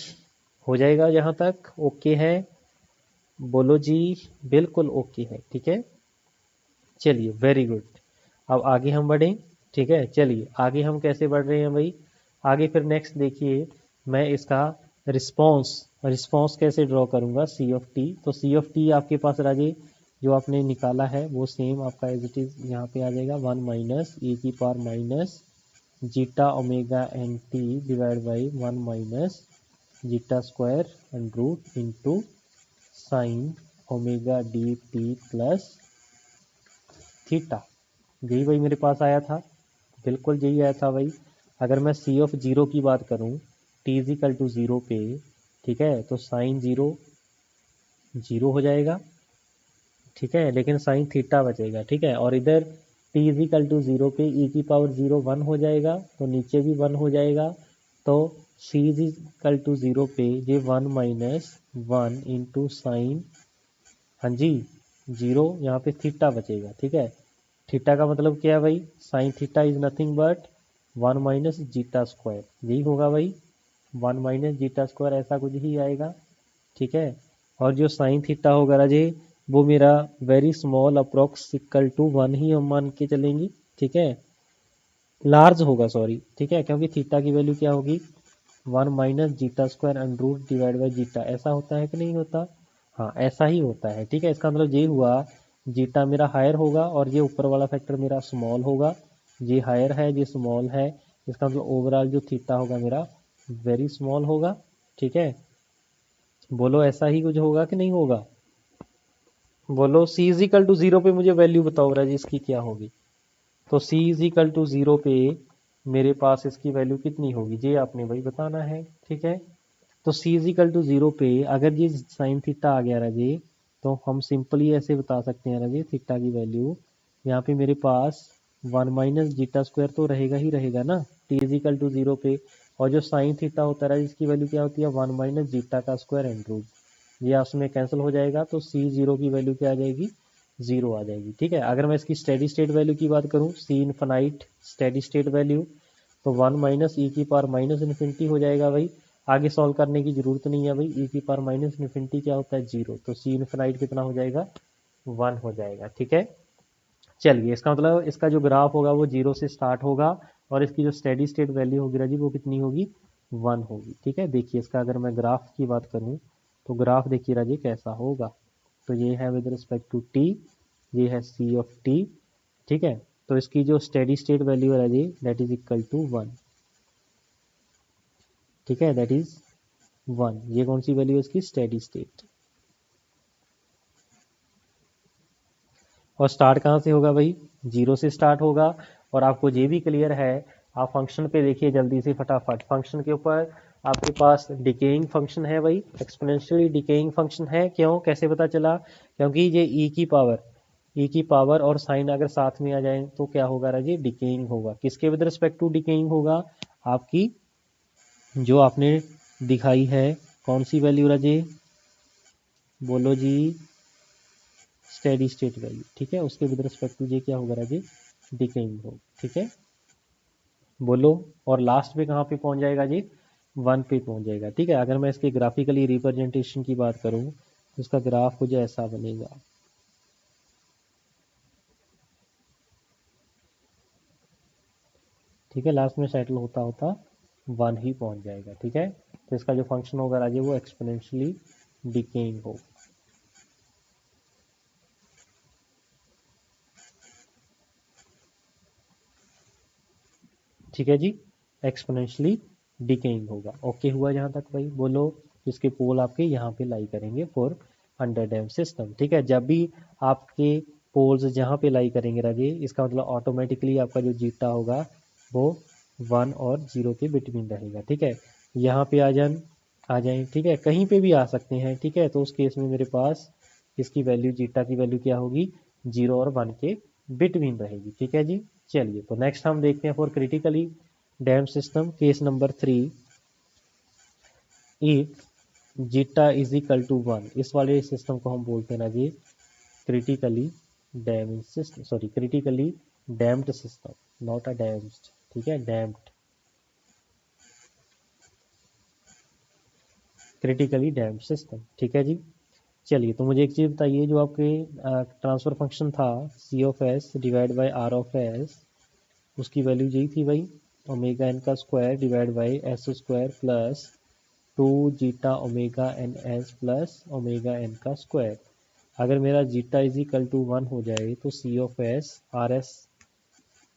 हो जाएगा यहाँ तक, ओके है, बोलो जी, बिल्कुल ओके है, ठीक है। चलिए वेरी गुड, अब आगे हम बढ़ें, ठीक है। चलिए आगे हम कैसे बढ़ रहे हैं भाई, आगे फिर नेक्स्ट देखिए, मैं इसका रिस्पॉन्स रिस्पॉन्स कैसे ड्रॉ करूंगा, सी ऑफ टी। तो सी ऑफ टी आपके पास राजे जो आपने निकाला है वो सेम आपका एज इट इज यहाँ पे आ जाएगा, 1 माइनस ए की power minus zeta omega N T divide by 1 minus zeta square and root into sine omega D T plus theta. यही भाई मेरे पास आया था, बिल्कुल यही आया था भाई। अगर मैं सी ऑफ जीरो की बात करूं, T is equal to zero पे, ठीक है, तो साइन जीरो जीरो हो जाएगा, ठीक है, लेकिन साइन थीटा बचेगा, ठीक है। और इधर T is equal to zero पे ई की पावर जीरो 1 हो जाएगा, तो नीचे भी 1 हो जाएगा, तो सी इज इक्वल टू जीरो पे ये 1 माइनस 1 इंटू साइन, हाँ जी, जीरो, यहाँ पे थीटा बचेगा, ठीक है। थीटा का मतलब क्या है भाई, sign theta is nothing but 1 minus zeta square, यही होगा भाई, 1 माइनस जीटा स्क्वायर ऐसा कुछ ही आएगा, ठीक है। और जो साइन थीटा होगा राजे वो मेरा very small approx equal to 1 ही हम मान के चलेंगे, ठीक है, लार्ज होगा सॉरी, ठीक है, क्योंकि थीटा की वैल्यू क्या होगी, 1 minus zeta square under root divide by zeta, ऐसा होता है कि नहीं होता, हाँ ऐसा ही होता है, ठीक है। इसका मतलब ये हुआ जीटा मेरा हायर होगा और ये ऊपर वाला फैक्टर मेरा स्मॉल होगा, ये हायर है ये स्मॉल है, इसका मतलब ओवरऑल जो थीटा होगा मेरा वेरी स्मॉल होगा, ठीक है। बोलो ऐसा ही कुछ होगा कि नहीं होगा, बोलो सी इज इक्वल टू जीरो पे मुझे वैल्यू बताओ राजी इसकी क्या होगी। तो सी इज इक्वल टू जीरो पे मेरे पास इसकी वैल्यू कितनी होगी ये आपने भाई बताना है, ठीक है। तो सी इज इक्वल टू जीरो पे अगर ये साइन थीटा आ गया राजे, तो हम सिंपली ऐसे बता सकते हैं राजे थीटा की वैल्यू, यहाँ पे मेरे पास 1 माइनस जीटा स्क्वायर तो रहेगा ही रहेगा ना, टी इज इक्वल टू 0 पे। और जो साइन थीटा होता है इसकी वैल्यू क्या होती है 1 माइनस जीटा का स्क्वायर एंड रूट, ये आपस में कैंसिल हो जाएगा तो सी जीरो की वैल्यू क्या आ जाएगी 0 आ जाएगी। ठीक है, अगर मैं इसकी स्टेडी स्टेट वैल्यू की बात करूँ सी इनफाइनाइट स्टेडी स्टेट वैल्यू तो 1 माइनस ई की पावर माइनस इन्फिनिटी हो जाएगा भाई, आगे सॉल्व करने की जरूरत नहीं है भाई, ई की पावर माइनस इन्फिनिटी क्या होता है 0, तो सी इनफाइनाइट कितना हो जाएगा 1 हो जाएगा। ठीक है, चलिए इसका मतलब इसका जो ग्राफ होगा वो 0 से स्टार्ट होगा और इसकी जो स्टेडी स्टेट वैल्यू होगी राजी वो कितनी होगी 1 होगी। ठीक है, देखिए इसका अगर मैं ग्राफ की बात करूं तो ग्राफ देखिए राजी कैसा होगा, तो ये है विद रिस्पेक्ट टू टी, ये है सी ऑफ टी। ठीक है, तो इसकी जो स्टेडी स्टेट वैल्यू है राजी दैट इज इक्वल टू 1। ठीक है, दैट इज 1, ये कौन सी वैल्यू है इसकी स्टेडी स्टेट। और स्टार्ट कहाँ से होगा भाई 0 से स्टार्ट होगा। और आपको ये भी क्लियर है, आप फंक्शन पे देखिए जल्दी से फटाफट, फंक्शन के ऊपर आपके पास डिकेइंग फंक्शन है भाई, एक्सपोनेंशियली डिकेइंग फंक्शन है। क्यों, कैसे पता चला, क्योंकि ये ई की पावर और साइन अगर साथ में आ जाए तो क्या होगा राजी डिकेइंग होगा। किसके विद रिस्पेक्ट टू डिकेइंग होगा, आपकी जो आपने दिखाई है कौन सी वैल्यू राजी, बोलो जी स्टेडी स्टेट वैल्यू। ठीक है, उसके विद रिस्पेक्ट टू ये क्या होगा राजी डिकेइंग होगा। ठीक है, बोलो, और लास्ट पे कहाँ पे पहुंच जाएगा जी 1 पे पहुंच जाएगा। ठीक है, अगर मैं इसके ग्राफिकली रिप्रेजेंटेशन की बात करूं तो इसका ग्राफ कुछ ऐसा बनेगा। ठीक है, लास्ट में सेटल होता होता 1 ही पहुंच जाएगा। ठीक है, तो इसका जो फंक्शन होगा राजी वो एक्सपोनेंशियली डिकेइंग होगा। ठीक है जी, एक्सपोनेंशियली डिकेइंग होगा। ओके हुआ जहां तक भाई, बोलो इसके पोल आपके यहाँ पे लाई करेंगे फॉर अंडर डैम सिस्टम। ठीक है, जब भी आपके पोल्स जहाँ पे लाई करेंगे राजे इसका मतलब ऑटोमेटिकली आपका जो जीटा होगा वो 1 और 0 के बिटवीन रहेगा। ठीक है, यहाँ पे आ जाए, ठीक है, कहीं पे भी आ सकते हैं। ठीक है, तो उस केस में मेरे पास इसकी वैल्यू जीटा की वैल्यू क्या होगी 0 और 1 के बिटवीन रहेगी। ठीक है जी, चलिए तो नेक्स्ट हम देखते हैं for critically damp system case number 3, if zeta is equal to 1, इस वाले सिस्टम को हम बोलते हैं ना जी critically damp system, sorry critically damped system, not a damped. ठीक है, डैम्ड, क्रिटिकली डैम्ड सिस्टम। ठीक है जी, चलिए तो मुझे एक चीज़ बताइए, जो आपके ट्रांसफर फंक्शन था c of S divide by r of s, उसकी वैल्यू यही थी भाई ओमेगा एन का square divide by S square plus 2 zeta omega N S plus omega N का स्क्वायर। अगर मेरा जीटा इज इक्वल टू 1 हो जाए तो सी ऑफ एस आर एस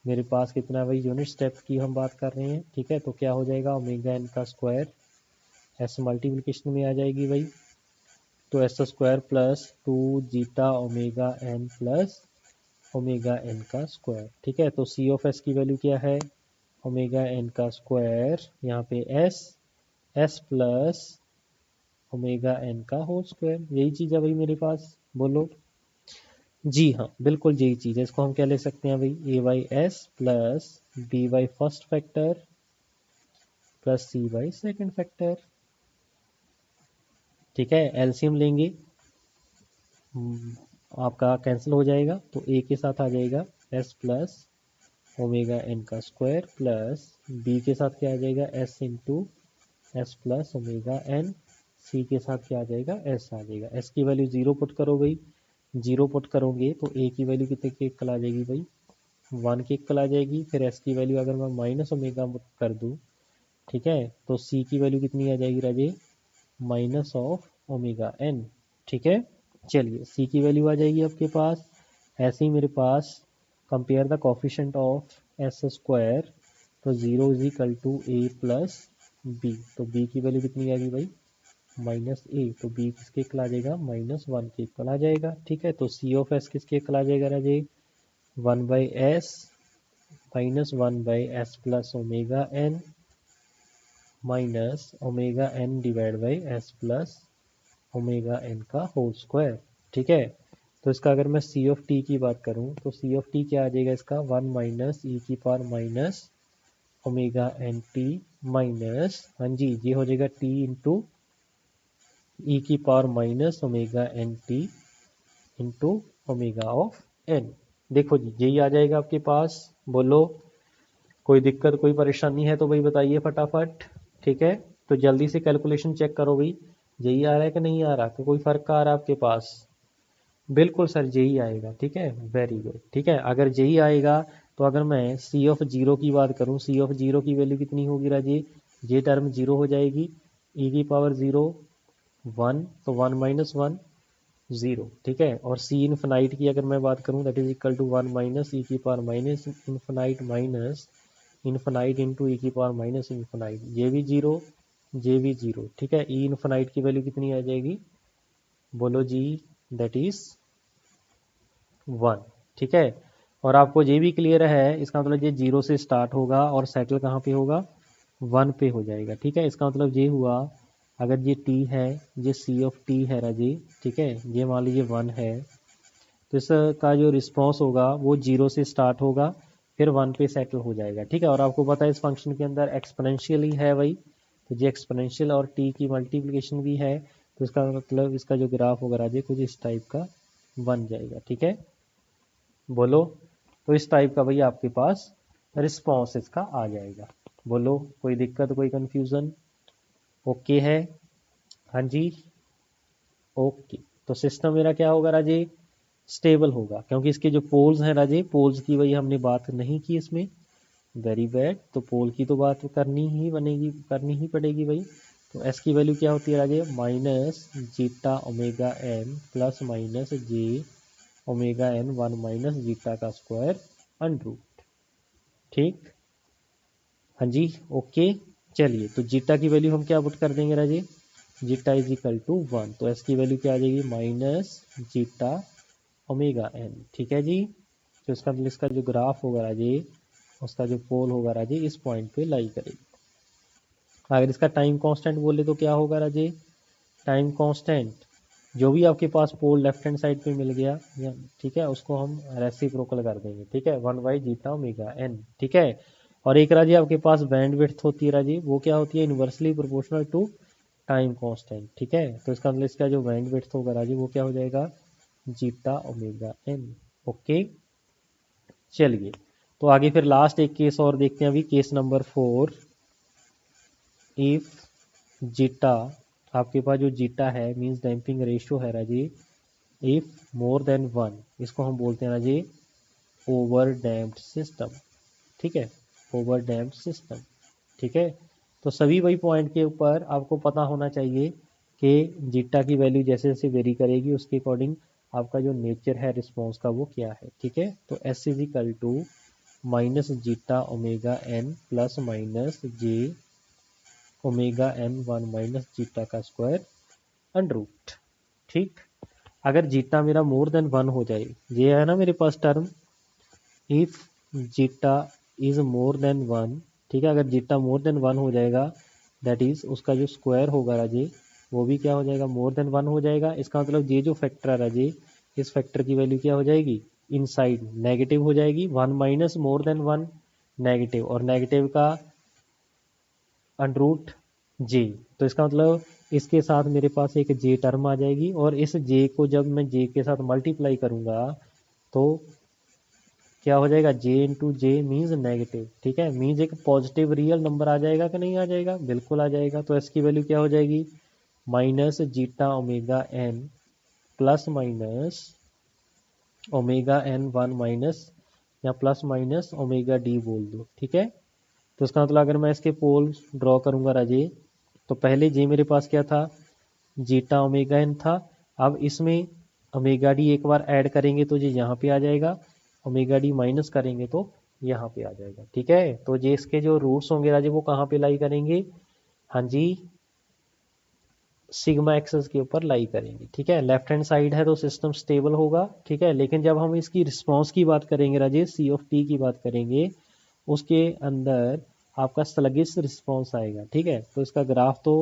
मेरे पास कितना भाई यूनिट स्टेप की हम बात कर रहे हैं। ठीक है, तो क्या हो जाएगा ओमेगा एन का स्क्वायर, एस मल्टीप्लिकेशन में आ जाएगी भाई, तो S square plus 2 zeta omega N plus omega N का स्क्वायर। ठीक है, तो सी ऑफ एस की वैल्यू क्या है ओमेगा एन का स्क्वायर, यहाँ पे S S plus omega N का होल स्क्वायर, यही चीज़ है भाई मेरे पास, बोलो जी हाँ बिल्कुल यही चीज़ है। इसको हम क्या ले सकते हैं भाई a y s plus b y first factor plus c y second factor. ठीक है, एलसीएम लेंगे आपका कैंसिल हो जाएगा, तो ए के साथ आ जाएगा एस प्लस ओमेगा एन का स्क्वायर प्लस बी के साथ क्या आ जाएगा S into S plus omega N, C के साथ क्या आ जाएगा एस आ जाएगा। एस की वैल्यू 0 पुट करो भाई, 0 पुट करोगे तो ए की वैल्यू कितने के इक्वल आ जाएगी भाई 1 के इक्वल आ जाएगी। फिर एस की वैल्यू अगर मैं माइनस ओमेगा कर दूँ, ठीक है, तो सी की वैल्यू कितनी आ जाएगी Raje minus of omega N. ठीक है, चलिए सी की वैल्यू आ जाएगी आपके पास। ऐसे ही मेरे पास compare the coefficient of s square, तो 0 is equal to a plus b, तो बी की वैल्यू कितनी आ गई भाई माइनस ए, तो बी किसके इक्वल आ जाएगा -1 के इक्वल आ जाएगा। ठीक है, तो सी ऑफ एस किसके इक्वल आ जाएगा राजे 1 by S minus 1 by S plus omega N minus omega N divide by S plus omega N का होल स्क्वायर। ठीक है, तो इसका अगर मैं सी ऑफ टी की बात करूं तो सी ऑफ टी क्या आ जाएगा इसका 1 माइनस ई की power minus omega N T minus, हाँ जी ये हो जाएगा टी इंटू ई की power minus omega N T into omega of N. देखो जी यही आ जाएगा आपके पास। बोलो कोई दिक्कत कोई परेशानी है तो भाई बताइए फटाफट। ठीक है तो जल्दी से कैलकुलेशन चेक करो भाई, यही आ रहा है कि नहीं आ रहा, कि कोई फर्क आ रहा है आपके पास। बिल्कुल सर यही आएगा, ठीक है वेरी गुड। ठीक है अगर यही आएगा तो अगर मैं सी ऑफ जीरो की बात करूं, सी ऑफ जीरो की वैल्यू कितनी होगी राजे, ये टर्म जीरो हो जाएगी, ई की पावर जीरो वन, तो वन माइनस वन जीरो। ठीक है और सी इन्फिनाइट की अगर मैं बात करूं that is equal to one minus ई की power minus infinite minus infinite into ई की पावर माइनस इन्फिनाइट, ये भी जीरो ये भी जीरो। ठीक है ई इन्फिनाइट की वैल्यू कितनी आ जाएगी, बोलो जी, दैट इज वन। ठीक है और आपको ये भी क्लियर है, इसका मतलब ये जीरो से स्टार्ट होगा और सेटल कहाँ पे होगा, वन पे हो जाएगा। ठीक है इसका मतलब ये हुआ अगर ये टी है, ये सी ऑफ टी है राजी, ठीक है ये मान लीजिए वन है, तो इसका जो रिस्पॉन्स होगा वो जीरो से स्टार्ट होगा फिर वन पे सेटल हो जाएगा। ठीक है और आपको पता है इस फंक्शन के अंदर एक्सपोनेंशियल ही है भाई, तो ये एक्सपोनेंशियल और टी की मल्टीप्लिकेशन भी है, तो इसका मतलब इसका जो ग्राफ होगा राजे कुछ इस टाइप का बन जाएगा। ठीक है बोलो, तो इस टाइप का भाई आपके पास रिस्पॉन्स इसका आ जाएगा। बोलो कोई दिक्कत कोई कंफ्यूजन, ओके है, हाँ जी ओके। तो सिस्टम मेरा क्या होगा राजे, स्टेबल होगा, क्योंकि इसके जो पोल्स हैं राजे, पोल्स की वही हमने बात नहीं की इसमें, वेरी बैड। तो पोल की तो बात करनी ही बनेगी, करनी ही पड़ेगी भाई। तो एस की वैल्यू क्या होती है राजे, minus zeta omega N plus minus जे omega N one minus zeta का स्क्वायर अंडर। ठीक, हाँ जी ओके। चलिए तो जीटा की वैल्यू हम क्या पुट कर देंगे राजे, zeta is equal to one, तो एस की वैल्यू क्या आ जाएगी, माइनस जीटा ओमेगा एन। ठीक है जी, तो इसका जो ग्राफ होगा राजे, उसका जो पोल होगा राजे इस पॉइंट पे लाई करेगी। अगर इसका टाइम कांस्टेंट बोले तो क्या होगा राजे, टाइम कांस्टेंट जो भी आपके पास पोल लेफ्ट हैंड साइड पे मिल गया, ठीक है उसको हम रेसिप्रोकल कर देंगे। ठीक है one by zeta omega N. ठीक है और एक राजी आपके पास बैंड विड्थ होती है राजी, वो क्या होती है, inversely proportional to time constant. ठीक है तो इसका मतलब इसका जो बैंड विड्थ होगा राजी वो क्या हो जाएगा, जीटा ओमेगा एन। ओके चलिए तो आगे फिर लास्ट एक केस और देखते हैं अभी, केस नंबर 4। इफ जीटा, आपके पास जो जीटा है मींस डैम्पिंग रेशियो है राजी, इफ मोर देन वन, इसको हम बोलते हैं राजी ओवर डैम्प्ड सिस्टम। ठीक है ओवर डैम्प्ड सिस्टम। ठीक है तो सभी वही पॉइंट के ऊपर आपको पता होना चाहिए कि जीटा की वैल्यू जैसे जैसे वेरी करेगी उसके अकॉर्डिंग आपका जो नेचर है रिस्पॉन्स का वो क्या है। ठीक है तो S is equal to minus zeta omega N plus minus J omega N one minus zeta का स्क्वायर अंडर रूट। ठीक अगर जीटा मेरा मोर देन वन हो जाए, ये है ना मेरे पास term, if zeta is more than one. ठीक है अगर जीटा मोर देन वन हो जाएगा दैट इज उसका जो स्क्वायर होगा राजे वो भी क्या हो जाएगा, मोर देन वन हो जाएगा। इसका मतलब ये जो फैक्टर है राजे, इस फैक्टर की वैल्यू क्या हो जाएगी, इनसाइड नेगेटिव हो जाएगी, वन माइनस मोर देन वन नेगेटिव, और नेगेटिव का अंडर रूट जे, तो इसका मतलब इसके साथ मेरे पास एक जे टर्म आ जाएगी, और इस जे को जब मैं जे के साथ मल्टीप्लाई करूंगा तो क्या हो जाएगा, जे इंटू जे मीन्स नेगेटिव। ठीक है मीन्स एक पॉजिटिव रियल नंबर आ जाएगा कि नहीं आ जाएगा, बिल्कुल आ जाएगा। तो इसकी वैल्यू क्या हो जाएगी, minus zeta omega N plus minus omega N one minus या प्लस माइनस ओमेगा डी बोल दो। ठीक है तो इसका मतलब अगर मैं इसके पोल ड्रॉ करूंगा राजे, तो पहले जे मेरे पास क्या था, जीटा ओमेगा एन था, अब इसमें ओमेगा डी एक बार ऐड करेंगे तो ये यहाँ पे आ जाएगा, ओमेगा डी माइनस करेंगे तो यहाँ पे आ जाएगा। ठीक है तो ये इसके जो रूट्स होंगे राजे वो कहाँ पे लाई करेंगे, हाँ जी सिग्मा एक्सेस के ऊपर लाई करेंगे। ठीक है लेफ्ट हैंड साइड है तो सिस्टम स्टेबल होगा। ठीक है लेकिन जब हम इसकी रिस्पॉन्स की बात करेंगे राजेश, सी ऑफ टी की बात करेंगे, उसके अंदर आपका स्लगिश रिस्पॉन्स आएगा। ठीक है तो इसका ग्राफ तो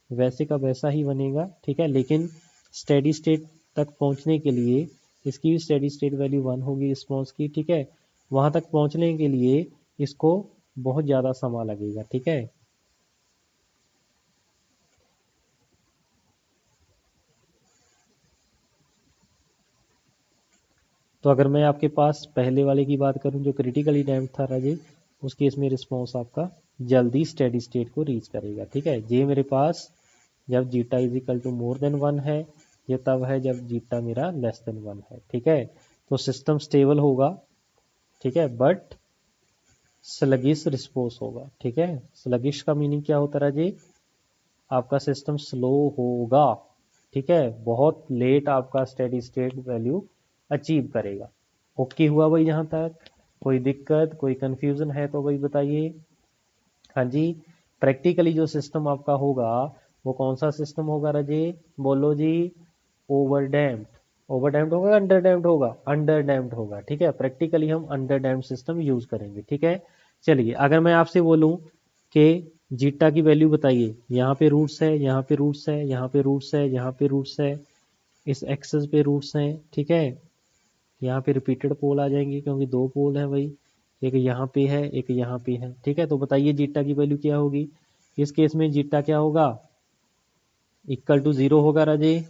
वैसे का वैसा ही बनेगा। ठीक है लेकिन स्टेडी स्टेट तक पहुंचने के लिए इसकी भी स्टेडी स्टेट वैल्यू वन होगी रिस्पॉन्स की। ठीक है वहां तक पहुंचने के लिए इसको बहुत ज़्यादा समय लगेगा। ठीक है, तो अगर मैं आपके पास पहले वाले की बात करूं जो क्रिटिकली डैम्प्ड था राजे, उस केस में रिस्पॉन्स आपका जल्दी स्टेडी स्टेट को रीच करेगा। ठीक है, ये मेरे पास जब zeta is equal to more than 1 है, ये तब है जब जीटा मेरा लेस देन 1 है। ठीक है, तो सिस्टम स्टेबल होगा। ठीक है, बट स्लगिश रिस्पॉन्स होगा। ठीक है, स्लगिश का मीनिंग क्या होता है जी, आपका सिस्टम स्लो होगा। ठीक है, बहुत लेट आपका स्टेडी स्टेट वैल्यू अचीव करेगा। ओके हुआ भाई, यहाँ तक कोई दिक्कत कोई कंफ्यूजन है तो भाई बताइए। हाँ जी, प्रैक्टिकली जो सिस्टम आपका होगा वो कौन सा सिस्टम होगा राजे, बोलो जी। Over damped. ओवर डैम्प्ड होगा अंडर डैम्प्ड होगा, अंडर डैम्प्ड होगा। ठीक है, प्रैक्टिकली हम अंडर डैम्प्ड सिस्टम यूज करेंगे। ठीक है, चलिए अगर मैं आपसे बोलूं कि जीटा की वैल्यू बताइए, यहाँ पे रूट्स है, यहाँ पे रूट्स है, यहाँ पे रूट्स है, यहाँ पे रूट्स है, इस एक्सेस पे रूट्स हैं। ठीक है, यहाँ पे रिपीटेड पोल आ जाएंगे क्योंकि दो पोल है भाई, एक यहाँ पे है एक यहाँ पे है। ठीक है, तो बताइए जीटा की वैल्यू क्या होगी। इस केस में जीटा क्या होगा, इक्वल टू 0 होगा राजे।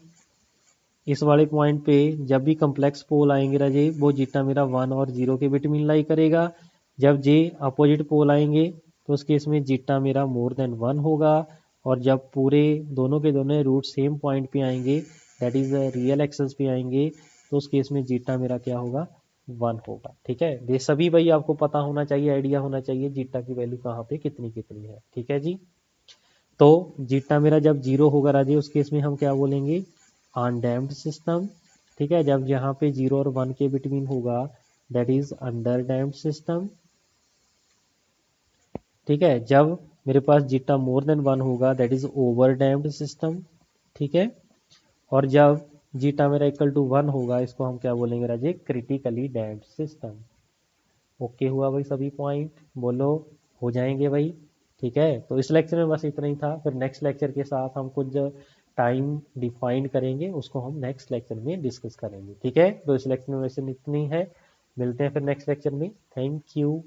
इस वाले पॉइंट पे जब भी कम्प्लेक्स पोल आएंगे राजे, वो जीटा मेरा 1 और 0 के बिटवीन लाई करेगा। जब जे अपोजिट पोल आएंगे तो उस केस में जीटा मेरा मोर देन 1 होगा। और जब पूरे दोनों के दोनों रूट सेम पॉइंट पे आएंगे, दैट इज रियल एक्सेस पे आएंगे, तो उस केस में जीटा मेरा क्या होगा, 1 होगा। ठीक है, ये सभी भाई आपको पता होना चाहिए, आइडिया होना चाहिए जीटा की वैल्यू कहाँ पे कितनी कितनी है। ठीक है जी, तो जीटा मेरा जब 0 होगा राजे, उस केस में हम क्या बोलेंगे, अनडैम्प्ड सिस्टम। ठीक है, जब यहाँ पे 0 और 1 के बिटवीन होगा, that is under damped system. ठीक है, जब मेरे पास जीटा मोर देन 1 होगा, that is over damped system. ठीक है, और जब जीटा मेरा इक्वल टू 1 होगा, इसको हम क्या बोलेंगे राजे, क्रिटिकली डैम्प्ड सिस्टम। ओके हुआ भाई, सभी पॉइंट बोलो, हो जाएंगे भाई। ठीक है, तो इस लेक्चर में बस इतना ही था, फिर नेक्स्ट लेक्चर के साथ हम कुछ टाइम डिफाइन करेंगे, उसको हम नेक्स्ट लेक्चर में डिस्कस करेंगे। ठीक है, तो इस लेक्चर में वैसे इतनी है, मिलते हैं फिर नेक्स्ट लेक्चर में। Thank you.